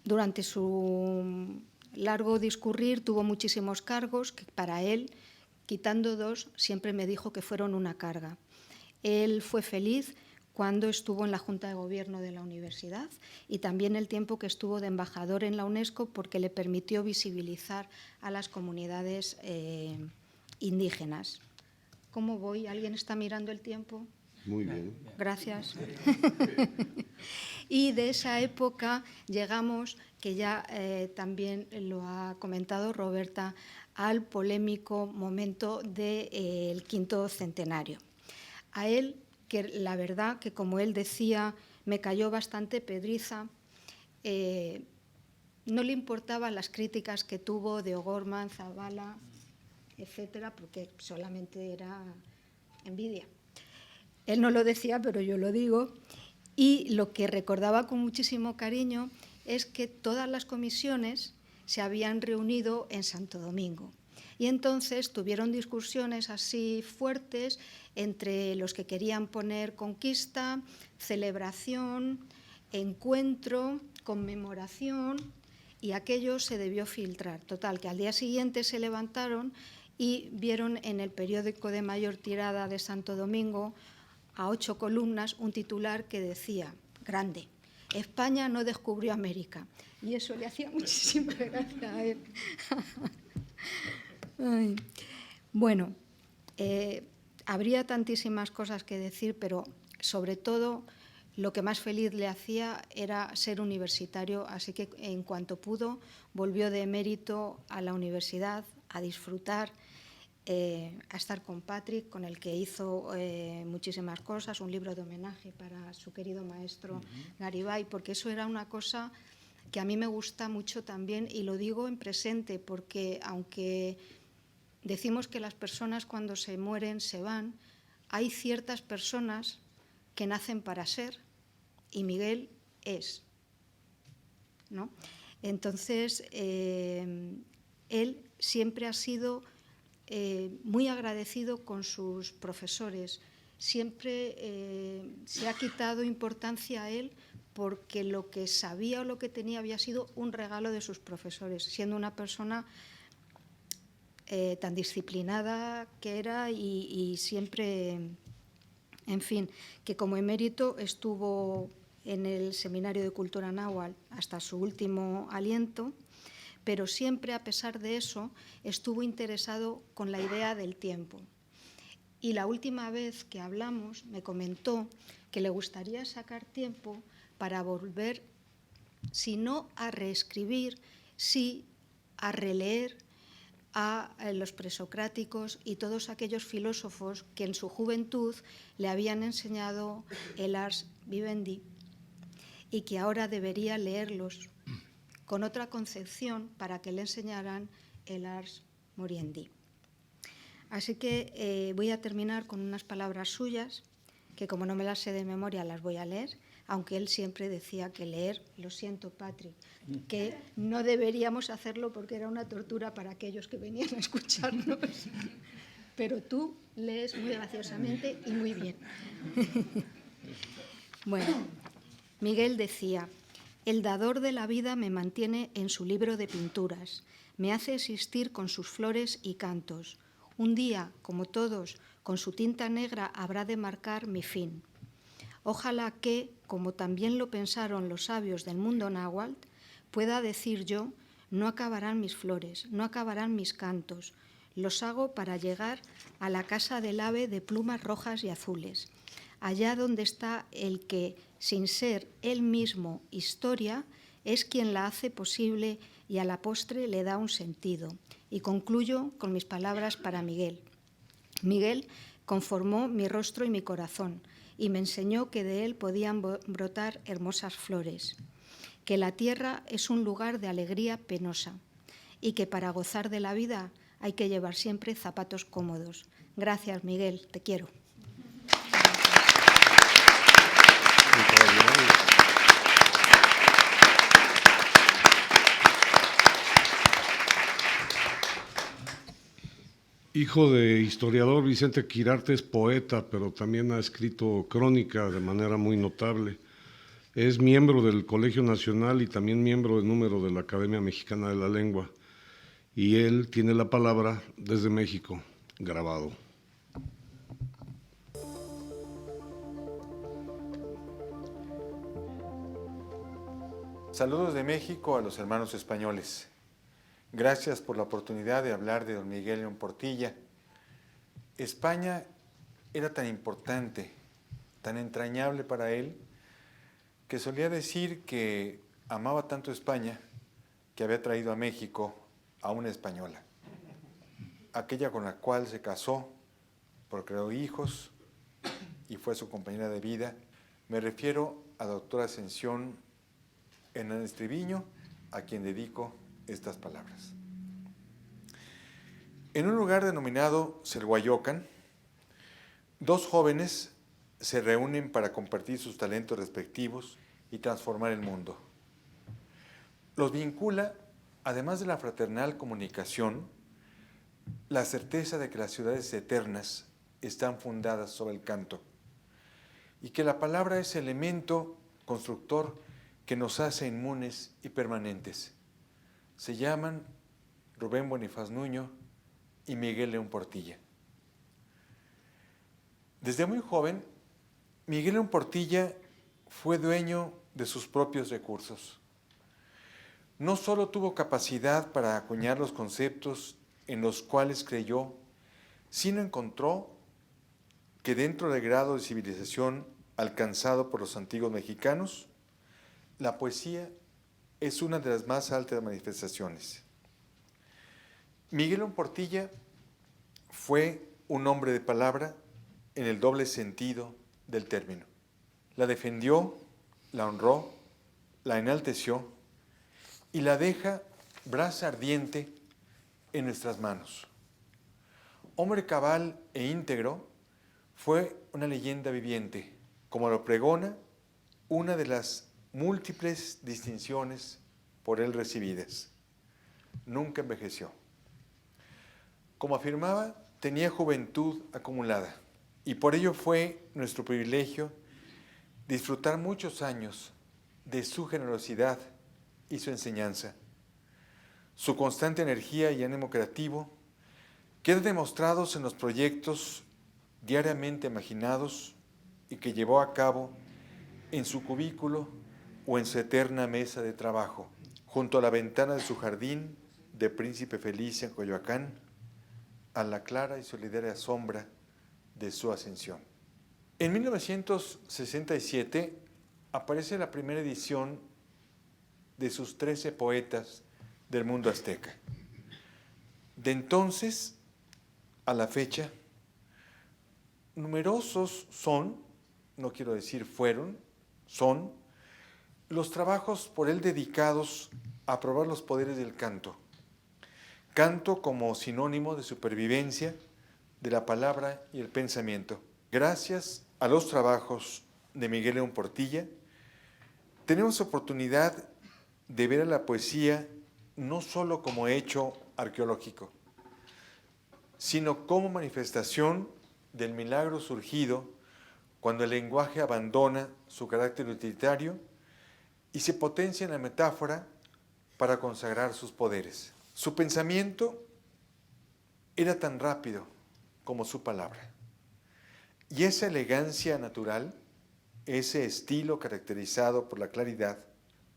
Durante su largo discurrir tuvo muchísimos cargos que para él, quitando 2, siempre me dijo que fueron una carga. Él fue feliz cuando estuvo en la Junta de Gobierno de la universidad y también el tiempo que estuvo de embajador en la UNESCO, porque le permitió visibilizar a las comunidades indígenas. ¿Cómo voy? ¿Alguien está mirando el tiempo?
Muy bien.
Gracias. Y de esa época llegamos, que ya también lo ha comentado Roberta, al polémico momento del quinto centenario. A él, que la verdad que, como él decía, me cayó bastante pedriza, no le importaban las críticas que tuvo de O'Gorman, Zabala, etcétera, porque solamente era envidia. Él no lo decía, pero yo lo digo, y lo que recordaba con muchísimo cariño es que todas las comisiones se habían reunido en Santo Domingo. Y entonces tuvieron discusiones así fuertes entre los que querían poner conquista, celebración, encuentro, conmemoración, y aquello se debió filtrar. Total, que al día siguiente se levantaron y vieron en el periódico de mayor tirada de Santo Domingo, a 8 columnas, un titular que decía, grande, España no descubrió América. Y eso le hacía muchísima gracia a él. Ay. Bueno, habría tantísimas cosas que decir, pero sobre todo lo que más feliz le hacía era ser universitario, así que en cuanto pudo volvió de emérito a la universidad a disfrutar, a estar con Patrick, con el que hizo muchísimas cosas, un libro de homenaje para su querido maestro Garibay, porque eso era una cosa que a mí me gusta mucho también, y lo digo en presente, porque aunque decimos que las personas cuando se mueren se van, hay ciertas personas que nacen para ser, y Miguel es, ¿no? Entonces, él siempre ha sido muy agradecido con sus profesores, siempre se ha quitado importancia a él porque lo que sabía o lo que tenía había sido un regalo de sus profesores, siendo una persona tan disciplinada que era y siempre En fin, que como emérito estuvo en el Seminario de Cultura Náhuatl hasta su último aliento, pero siempre, a pesar de eso, estuvo interesado con la idea del tiempo. Y la última vez que hablamos me comentó que le gustaría sacar tiempo para volver, si no a reescribir, sí a releer a los presocráticos y todos aquellos filósofos que en su juventud le habían enseñado el ars vivendi y que ahora debería leerlos con otra concepción para que le enseñaran el ars moriendi. Así que voy a terminar con unas palabras suyas, que como no me las sé de memoria las voy a leer, aunque él siempre decía que leer, lo siento Patrick, que no deberíamos hacerlo porque era una tortura para aquellos que venían a escucharnos, pero tú lees muy graciosamente y muy bien. Bueno, Miguel decía: el dador de la vida me mantiene en su libro de pinturas, me hace existir con sus flores y cantos. Un día, como todos, con su tinta negra habrá de marcar mi fin. Ojalá que, como también lo pensaron los sabios del mundo náhuatl, pueda decir yo: no acabarán mis flores, no acabarán mis cantos, los hago para llegar a la casa del ave de plumas rojas y azules, allá donde está el que, sin ser él mismo historia, es quien la hace posible y a la postre le da un sentido. Y concluyo con mis palabras para Miguel. Miguel conformó mi rostro y mi corazón y me enseñó que de él podían brotar hermosas flores, que la tierra es un lugar de alegría penosa y que para gozar de la vida hay que llevar siempre zapatos cómodos. Gracias, Miguel, te quiero.
Hijo de historiador, Vicente Quirarte es poeta, pero también ha escrito crónica de manera muy notable. Es miembro del Colegio Nacional y también miembro de número de la Academia Mexicana de la Lengua. Y él tiene la palabra desde México, grabado.
Saludos de México a los hermanos españoles. Gracias por la oportunidad de hablar de don Miguel León Portilla. España era tan importante, tan entrañable para él, que solía decir que amaba tanto España que había traído a México a una española, aquella con la cual se casó, procreó hijos y fue su compañera de vida. Me refiero a la doctora Ascensión Hernández Treviño, a quien dedico estas palabras. En un lugar denominado Celhuayocan, dos jóvenes se reúnen para compartir sus talentos respectivos y transformar el mundo. Los vincula, además de la fraternal comunicación, la certeza de que las ciudades eternas están fundadas sobre el canto y que la palabra es elemento constructor que nos hace inmunes y permanentes. Se llaman Rubén Bonifaz Nuño y Miguel León Portilla. Desde muy joven, Miguel León Portilla fue dueño de sus propios recursos. No solo tuvo capacidad para acuñar los conceptos en los cuales creyó, sino encontró que dentro del grado de civilización alcanzado por los antiguos mexicanos, la poesía es una de las más altas manifestaciones. Miguel León Portilla fue un hombre de palabra en el doble sentido del término. La defendió, la honró, la enalteció y la deja brasa ardiente en nuestras manos. Hombre cabal e íntegro, fue una leyenda viviente, como lo pregona una de las múltiples distinciones por él recibidas. Nunca envejeció. Como afirmaba, tenía juventud acumulada y por ello fue nuestro privilegio disfrutar muchos años de su generosidad y su enseñanza. Su constante energía y ánimo creativo quedan demostrados en los proyectos diariamente imaginados y que llevó a cabo en su cubículo o en su eterna mesa de trabajo, junto a la ventana de su jardín de Príncipe Feliz en Coyoacán, a la clara y solidaria sombra de su ascensión. En 1967 aparece la primera edición de sus 13 poetas del mundo azteca. De entonces a la fecha, numerosos son, no quiero decir fueron, son los trabajos por él dedicados a probar los poderes del canto. Canto como sinónimo de supervivencia de la palabra y el pensamiento. Gracias a los trabajos de Miguel León Portilla, tenemos oportunidad de ver a la poesía no solo como hecho arqueológico, sino como manifestación del milagro surgido cuando el lenguaje abandona su carácter utilitario y se potencia en la metáfora para consagrar sus poderes. Su pensamiento era tan rápido como su palabra. Y esa elegancia natural, ese estilo caracterizado por la claridad,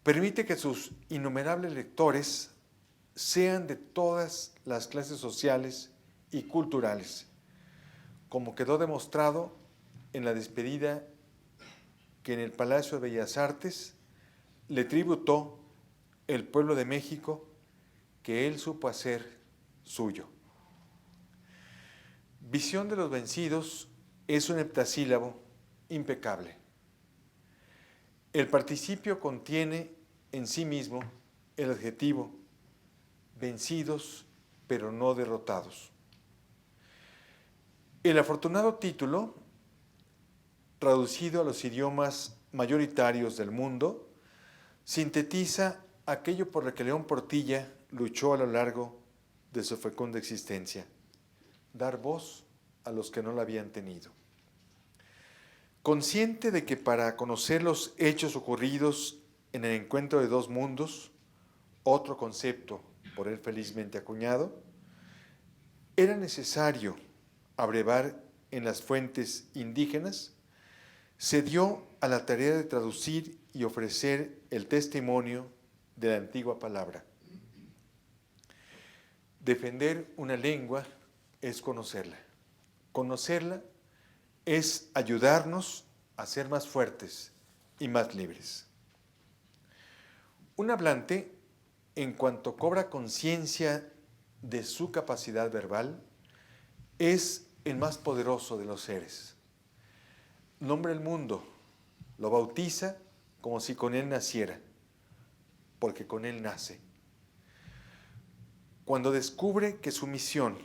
permite que sus innumerables lectores sean de todas las clases sociales y culturales, como quedó demostrado en la despedida que en el Palacio de Bellas Artes le tributó el pueblo de México que él supo hacer suyo. Visión de los vencidos es un heptasílabo impecable. El participio contiene en sí mismo el adjetivo vencidos pero no derrotados. El afortunado título, traducido a los idiomas mayoritarios del mundo, sintetiza aquello por lo que León Portilla luchó a lo largo de su fecunda existencia: dar voz a los que no la habían tenido. Consciente de que para conocer los hechos ocurridos en el encuentro de dos mundos, otro concepto por él felizmente acuñado, era necesario abrevar en las fuentes indígenas, se dio a la tarea de traducir y ofrecer el testimonio de la antigua palabra. Defender una lengua es conocerla. Conocerla es ayudarnos a ser más fuertes y más libres. Un hablante, en cuanto cobra conciencia de su capacidad verbal, es el más poderoso de los seres. Nombra el mundo, lo bautiza como si con él naciera, porque con él nace. Cuando descubre que su misión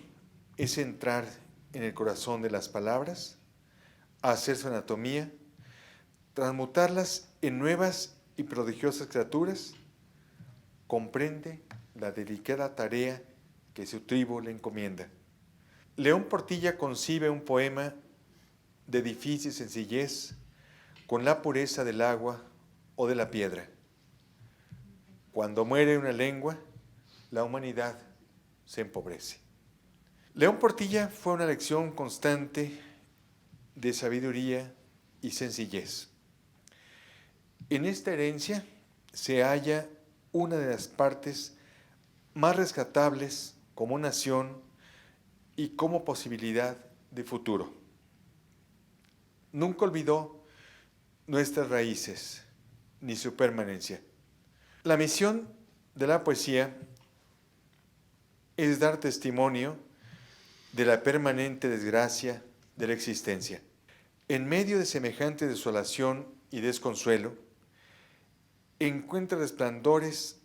es entrar en el corazón de las palabras, hacer su anatomía, transmutarlas en nuevas y prodigiosas criaturas, comprende la delicada tarea que su tribu le encomienda. León Portilla concibe un poema de difícil sencillez con la pureza del agua o de la piedra. Cuando muere una lengua, la humanidad se empobrece. León Portilla fue una lección constante de sabiduría y sencillez. En esta herencia se halla una de las partes más rescatables como nación y como posibilidad de futuro. Nunca olvidó nuestras raíces ni su permanencia. La misión de la poesía es dar testimonio de la permanente desgracia de la existencia. En medio de semejante desolación y desconsuelo, encuentra resplandores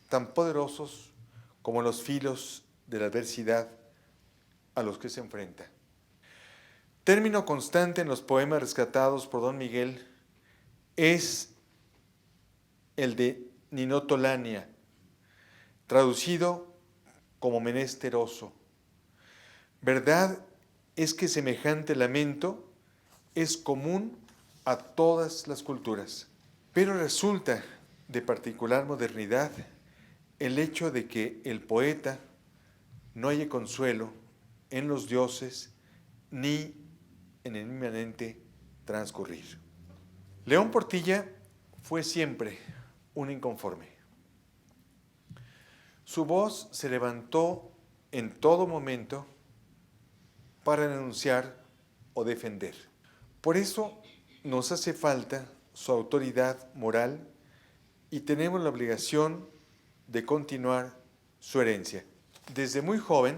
tan poderosos como los filos de la adversidad a los que se enfrenta. Término constante en los poemas rescatados por don Miguel es el de ninotolania, traducido como menesteroso. Verdad es que semejante lamento es común a todas las culturas, pero resulta de particular modernidad el hecho de que el poeta no halle consuelo en los dioses ni en el inmanente transcurrir. León Portilla fue siempre un inconforme. Su voz se levantó en todo momento para denunciar o defender. Por eso nos hace falta su autoridad moral y tenemos la obligación de continuar su herencia. Desde muy joven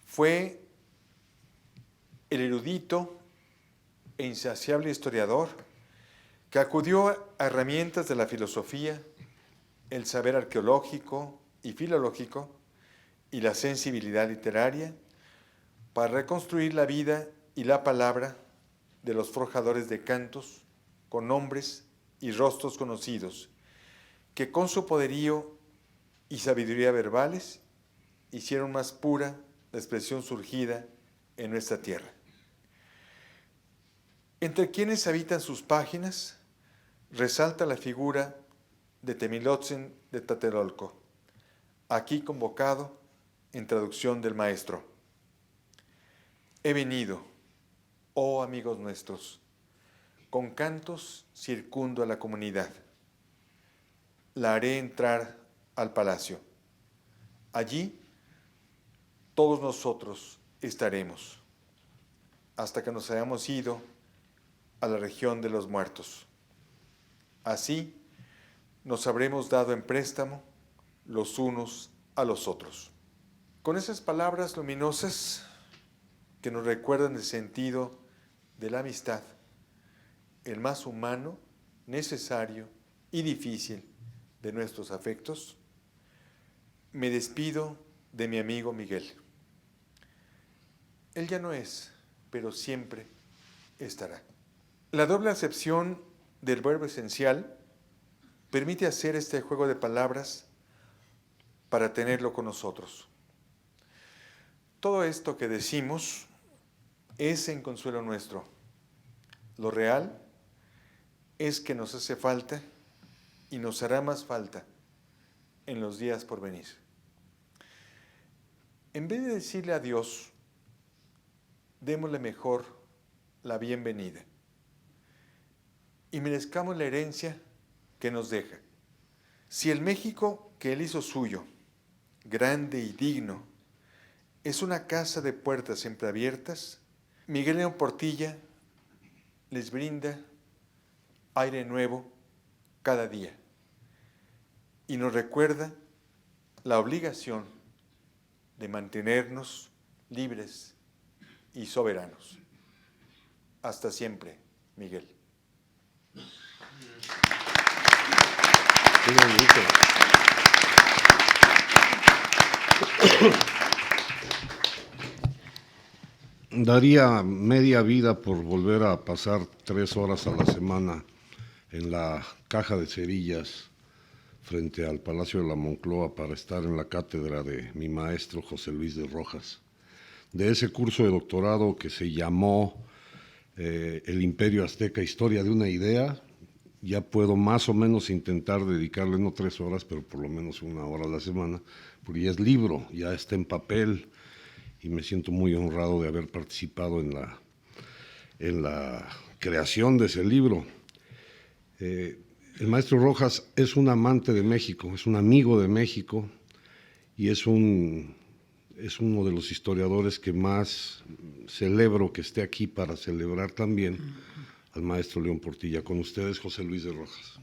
fue el erudito e insaciable historiador que acudió a herramientas de la filosofía, el saber arqueológico y filológico y la sensibilidad literaria para reconstruir la vida y la palabra de los forjadores de cantos con nombres y rostros conocidos, que con su poderío y sabiduría verbales hicieron más pura la expresión surgida en nuestra tierra. Entre quienes habitan sus páginas resalta la figura de Temilotzin de Tlatelolco, aquí convocado en traducción del maestro. He venido, oh amigos nuestros, con cantos circundo a la comunidad. La haré entrar al palacio. Allí todos nosotros estaremos, hasta que nos hayamos ido a la región de los muertos. Así nos habremos dado en préstamo los unos a los otros. Con esas palabras luminosas que nos recuerdan el sentido de la amistad, el más humano, necesario y difícil de nuestros afectos, me despido de mi amigo Miguel. Él ya no es, pero siempre estará. La doble acepción del verbo esencial permite hacer este juego de palabras para tenerlo con nosotros. Todo esto que decimos es en consuelo nuestro. Lo real es que nos hace falta y nos hará más falta en los días por venir. En vez de decirle adiós, démosle mejor la bienvenida y merezcamos la herencia que nos deja. Si el México que él hizo suyo, grande y digno, es una casa de puertas siempre abiertas, Miguel León Portilla les brinda aire nuevo cada día y nos recuerda la obligación de mantenernos libres y soberanos. Hasta siempre, Miguel.
Qué bonito. Daría media vida por volver a pasar 3 horas a la semana en la caja de cerillas frente al Palacio de la Moncloa para estar en la cátedra de mi maestro José Luis de Rojas, de ese curso de doctorado que se llamó El Imperio Azteca, Historia de una Idea. Ya puedo más o menos intentar dedicarle no 3 horas, pero por lo menos 1 hora a la semana, porque ya es libro, ya está en papel, y me siento muy honrado de haber participado en la creación de ese libro. El maestro Rojas es un amante de México, es un amigo de México y es uno de los historiadores que más celebro que esté aquí para celebrar también al maestro León Portilla. Con ustedes, José Luis de Rojas.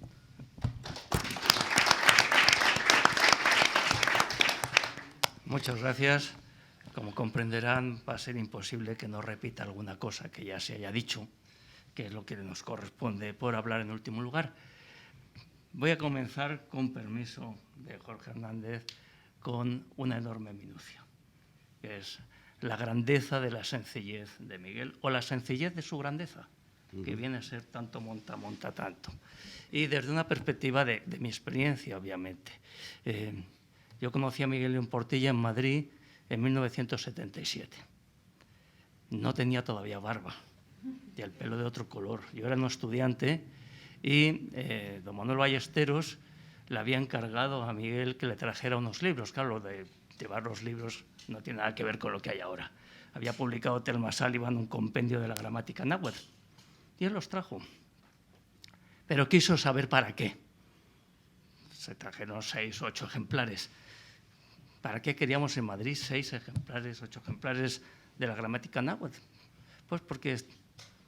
Muchas gracias. Como comprenderán, va a ser imposible que no repita alguna cosa que ya se haya dicho, que es lo que nos corresponde por hablar en último lugar. Voy a comenzar, con permiso de Jorge Hernández, con una enorme minucia, que es la grandeza de la sencillez de Miguel, o la sencillez de su grandeza, que viene a ser tanto monta, monta tanto. Y desde una perspectiva de mi experiencia, obviamente. Yo conocí a Miguel León Portilla en Madrid en 1977. No tenía todavía barba y el pelo de otro color. Yo era un estudiante y don Manuel Ballesteros le había encargado a Miguel que le trajera unos libros. Claro, lo de llevar los libros no tiene nada que ver con lo que hay ahora. Había publicado Thelma Sullivan un compendio de la gramática náhuatl Y él los trajo. Pero quiso saber para qué. Se trajeron 6 o 8 ejemplares. ¿Para qué queríamos en Madrid 6 ejemplares, 8 ejemplares de la gramática náhuatl? Pues porque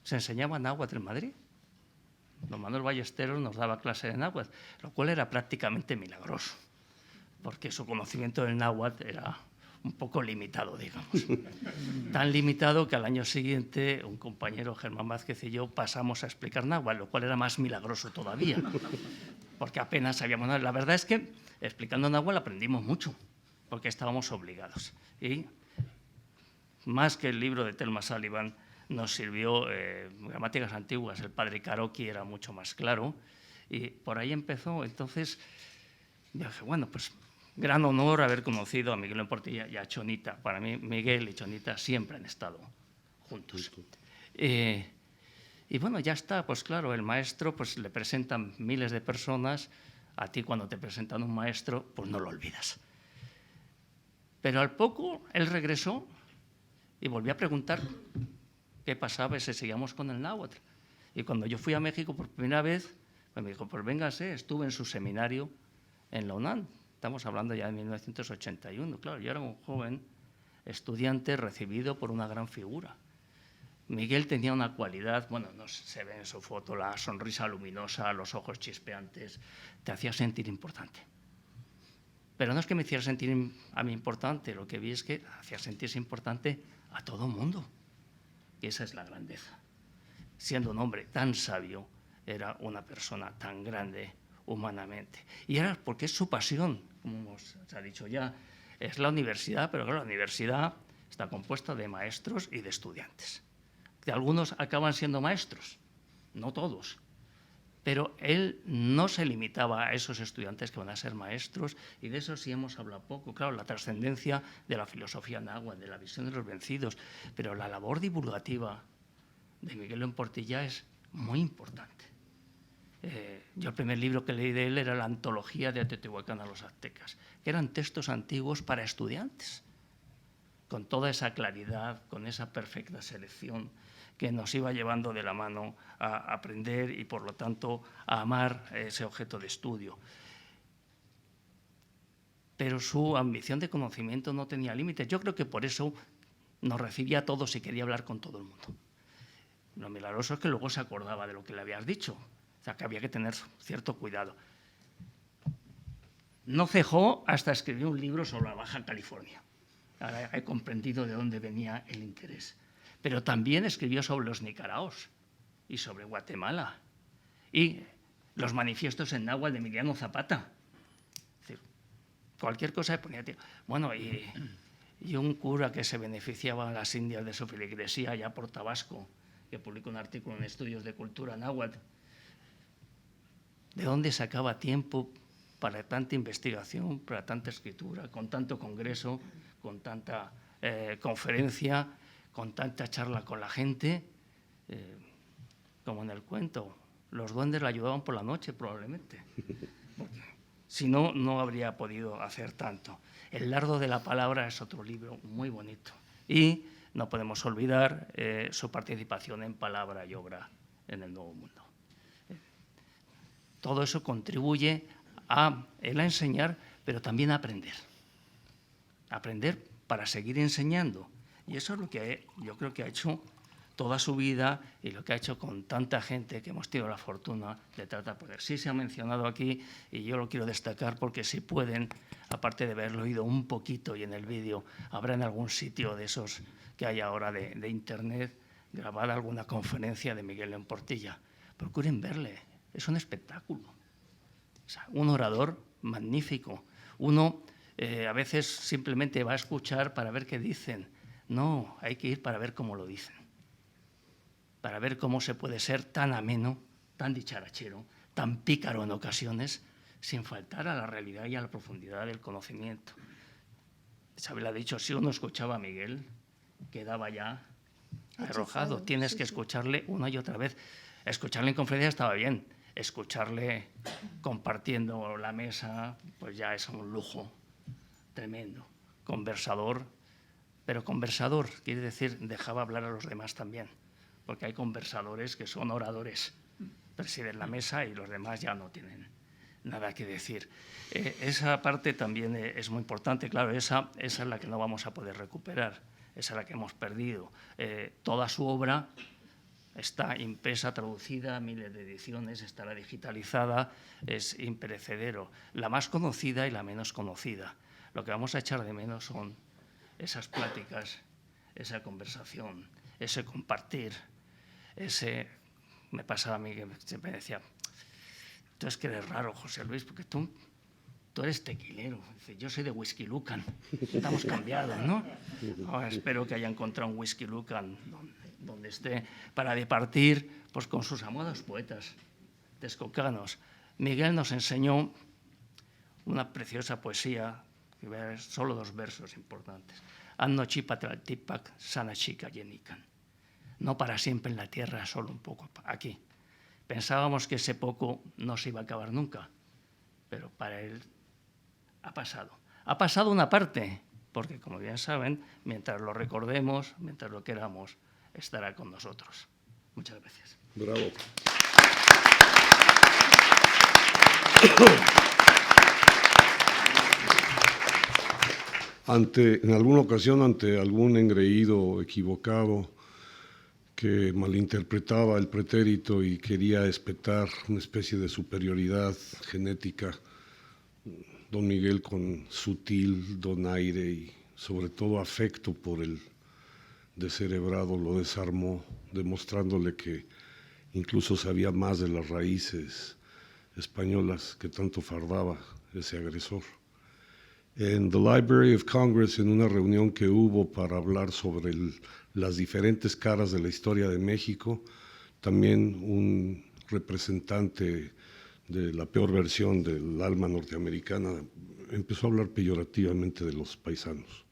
se enseñaba náhuatl en Madrid. Don Manuel Ballesteros nos daba clase de náhuatl, lo cual era prácticamente milagroso, porque su conocimiento del náhuatl era un poco limitado, digamos. Tan limitado que al año siguiente un compañero, Germán Vázquez, y yo pasamos a explicar náhuatl, lo cual era más milagroso todavía, porque apenas sabíamos nada. La verdad es que explicando náhuatl aprendimos mucho, porque estábamos obligados. Y más que el libro de Thelma Sullivan, nos sirvió gramáticas antiguas. El padre Karoki era mucho más claro y por ahí empezó. Entonces, yo dije, bueno, pues gran honor haber conocido a Miguel León Portilla y a Chonita. Para mí, Miguel y Chonita siempre han estado juntos. Y bueno, ya está, pues claro, el maestro pues le presentan miles de personas. A ti cuando te presentan un maestro, pues no lo olvidas. Pero al poco él regresó y volvió a preguntar qué pasaba y si seguíamos con el náhuatl. Y cuando yo fui a México por primera vez, pues me dijo, pues véngase, estuve en su seminario en la UNAM. Estamos hablando ya de 1981. Claro, yo era un joven estudiante recibido por una gran figura. Miguel tenía una cualidad, bueno, no se ve en su foto, la sonrisa luminosa, los ojos chispeantes, te hacía sentir importante. Pero no es que me hiciera sentir a mí importante, lo que vi es que hacía sentirse importante a todo el mundo. Y esa es la grandeza. Siendo un hombre tan sabio, era una persona tan grande humanamente. Y era porque es su pasión, como se ha dicho ya, es la universidad, pero claro, la universidad está compuesta de maestros y de estudiantes. Que algunos acaban siendo maestros, no todos. Pero él no se limitaba a esos estudiantes que van a ser maestros, y de eso sí hemos hablado poco. Claro, la trascendencia de la filosofía náhuatl, de la visión de los vencidos, pero la labor divulgativa de Miguel León Portilla es muy importante. Yo el primer libro que leí de él era la antología de Teotihuacán a los aztecas, que eran textos antiguos para estudiantes, con toda esa claridad, con esa perfecta selección, que nos iba llevando de la mano a aprender y, por lo tanto, a amar ese objeto de estudio. Pero su ambición de conocimiento no tenía límites. Yo creo que por eso nos recibía a todos y quería hablar con todo el mundo. Lo milagroso es que luego se acordaba de lo que le habías dicho. O sea, que había que tener cierto cuidado. No cejó hasta escribir un libro sobre la Baja California. Ahora he comprendido de dónde venía el interés. Pero también escribió sobre los nicaraos y sobre Guatemala y los manifiestos en náhuatl de Emiliano Zapata. Es decir, cualquier cosa ponía... Bueno, y un cura que se beneficiaba en las Indias de su feligresía allá por Tabasco, que publicó un artículo en Estudios de Cultura Náhuatl. ¿De dónde sacaba tiempo para tanta investigación, para tanta escritura, con tanto congreso, con tanta conferencia, con tanta charla con la gente? Como en el cuento, los duendes le ayudaban por la noche probablemente. Si no, no habría podido hacer tanto. El lardo de la palabra es otro libro muy bonito. Y no podemos olvidar su participación en Palabra y Obra en el Nuevo Mundo. Todo eso contribuye a él a enseñar, pero también a aprender. Aprender para seguir enseñando. Y eso es lo que yo creo que ha hecho toda su vida y lo que ha hecho con tanta gente que hemos tenido la fortuna de tratar por él. Sí se ha mencionado aquí, y yo lo quiero destacar porque si pueden, aparte de haberlo oído un poquito y en el vídeo, habrá en algún sitio de esos que hay ahora de internet, grabada alguna conferencia de Miguel León Portilla. Procuren verle, es un espectáculo. O sea, un orador magnífico. Uno a veces simplemente va a escuchar para ver qué dicen. No, hay que ir para ver cómo lo dicen. Para ver cómo se puede ser tan ameno, tan dicharachero, tan pícaro en ocasiones, sin faltar a la realidad y a la profundidad del conocimiento. Isabel ha dicho, si uno escuchaba a Miguel, quedaba ya arrojado. Tienes que escucharle una y otra vez. Escucharle en conferencia estaba bien. Escucharle compartiendo la mesa, pues ya es un lujo tremendo. Conversador, pero conversador quiere decir dejaba hablar a los demás también. porque hay conversadores que son oradores, presiden la mesa y los demás ya no tienen nada que decir. Esa parte también es muy importante, claro, esa es la que no vamos a poder recuperar, esa es la que hemos perdido. Toda su obra está impresa, traducida, miles de ediciones, estará digitalizada, es imperecedero. La más conocida y la menos conocida. Lo que vamos a echar de menos son esas pláticas, esa conversación, ese compartir, me pasaba a mí que siempre decía, tú es que eres raro, José Luis, porque tú eres tequilero. Dice, yo soy de Whisky Lucan. Estamos cambiados, ¿no? Ahora espero que haya encontrado un Whisky Lucan donde esté para departir pues, con sus amados poetas texcocanos. Miguel nos enseñó una preciosa poesía, que voy a ver solo 2 versos importantes. Anno chipatlaltipac sana chica yenican. No para siempre en la tierra, solo un poco aquí. Pensábamos que ese poco no se iba a acabar nunca, pero para él ha pasado. Ha pasado una parte, porque como bien saben, mientras lo recordemos, mientras lo queramos, estará con nosotros. Muchas gracias.
Bravo. En alguna ocasión, ante algún engreído equivocado que malinterpretaba el pretérito y quería espetar una especie de superioridad genética, don Miguel, con sutil donaire y sobre todo afecto por el descerebrado, lo desarmó, demostrándole que incluso sabía más de las raíces españolas que tanto fardaba ese agresor. En the Library of Congress, en una reunión que hubo para hablar sobre las diferentes caras de la historia de México, también un representante de la peor versión del alma norteamericana empezó a hablar peyorativamente de los paisanos.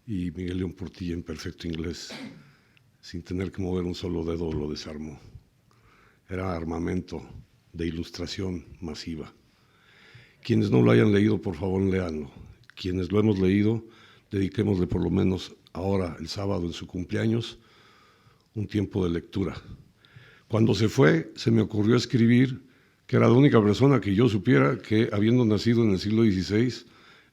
Y Miguel León Portilla, en perfecto inglés, sin tener que mover un solo dedo, lo desarmó. Era armamento de ilustración masiva. Quienes no lo hayan leído, por favor, léanlo. Quienes lo hemos leído, dediquémosle por lo menos ahora, el sábado, en su cumpleaños, un tiempo de lectura. Cuando se fue, se me ocurrió escribir que era la única persona que yo supiera que, habiendo nacido en el siglo XVI,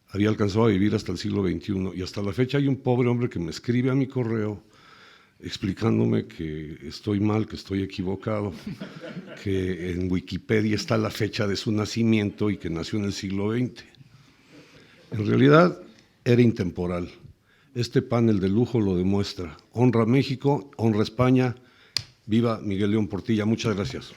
había alcanzado a vivir hasta el siglo XXI. Y hasta la fecha hay un pobre hombre que me escribe a mi correo explicándome que estoy mal, que estoy equivocado, que en Wikipedia está la fecha de su nacimiento y que nació en el siglo XX. En realidad era intemporal. Este panel de lujo lo demuestra. Honra a México, honra a España, viva Miguel León Portilla. Muchas gracias.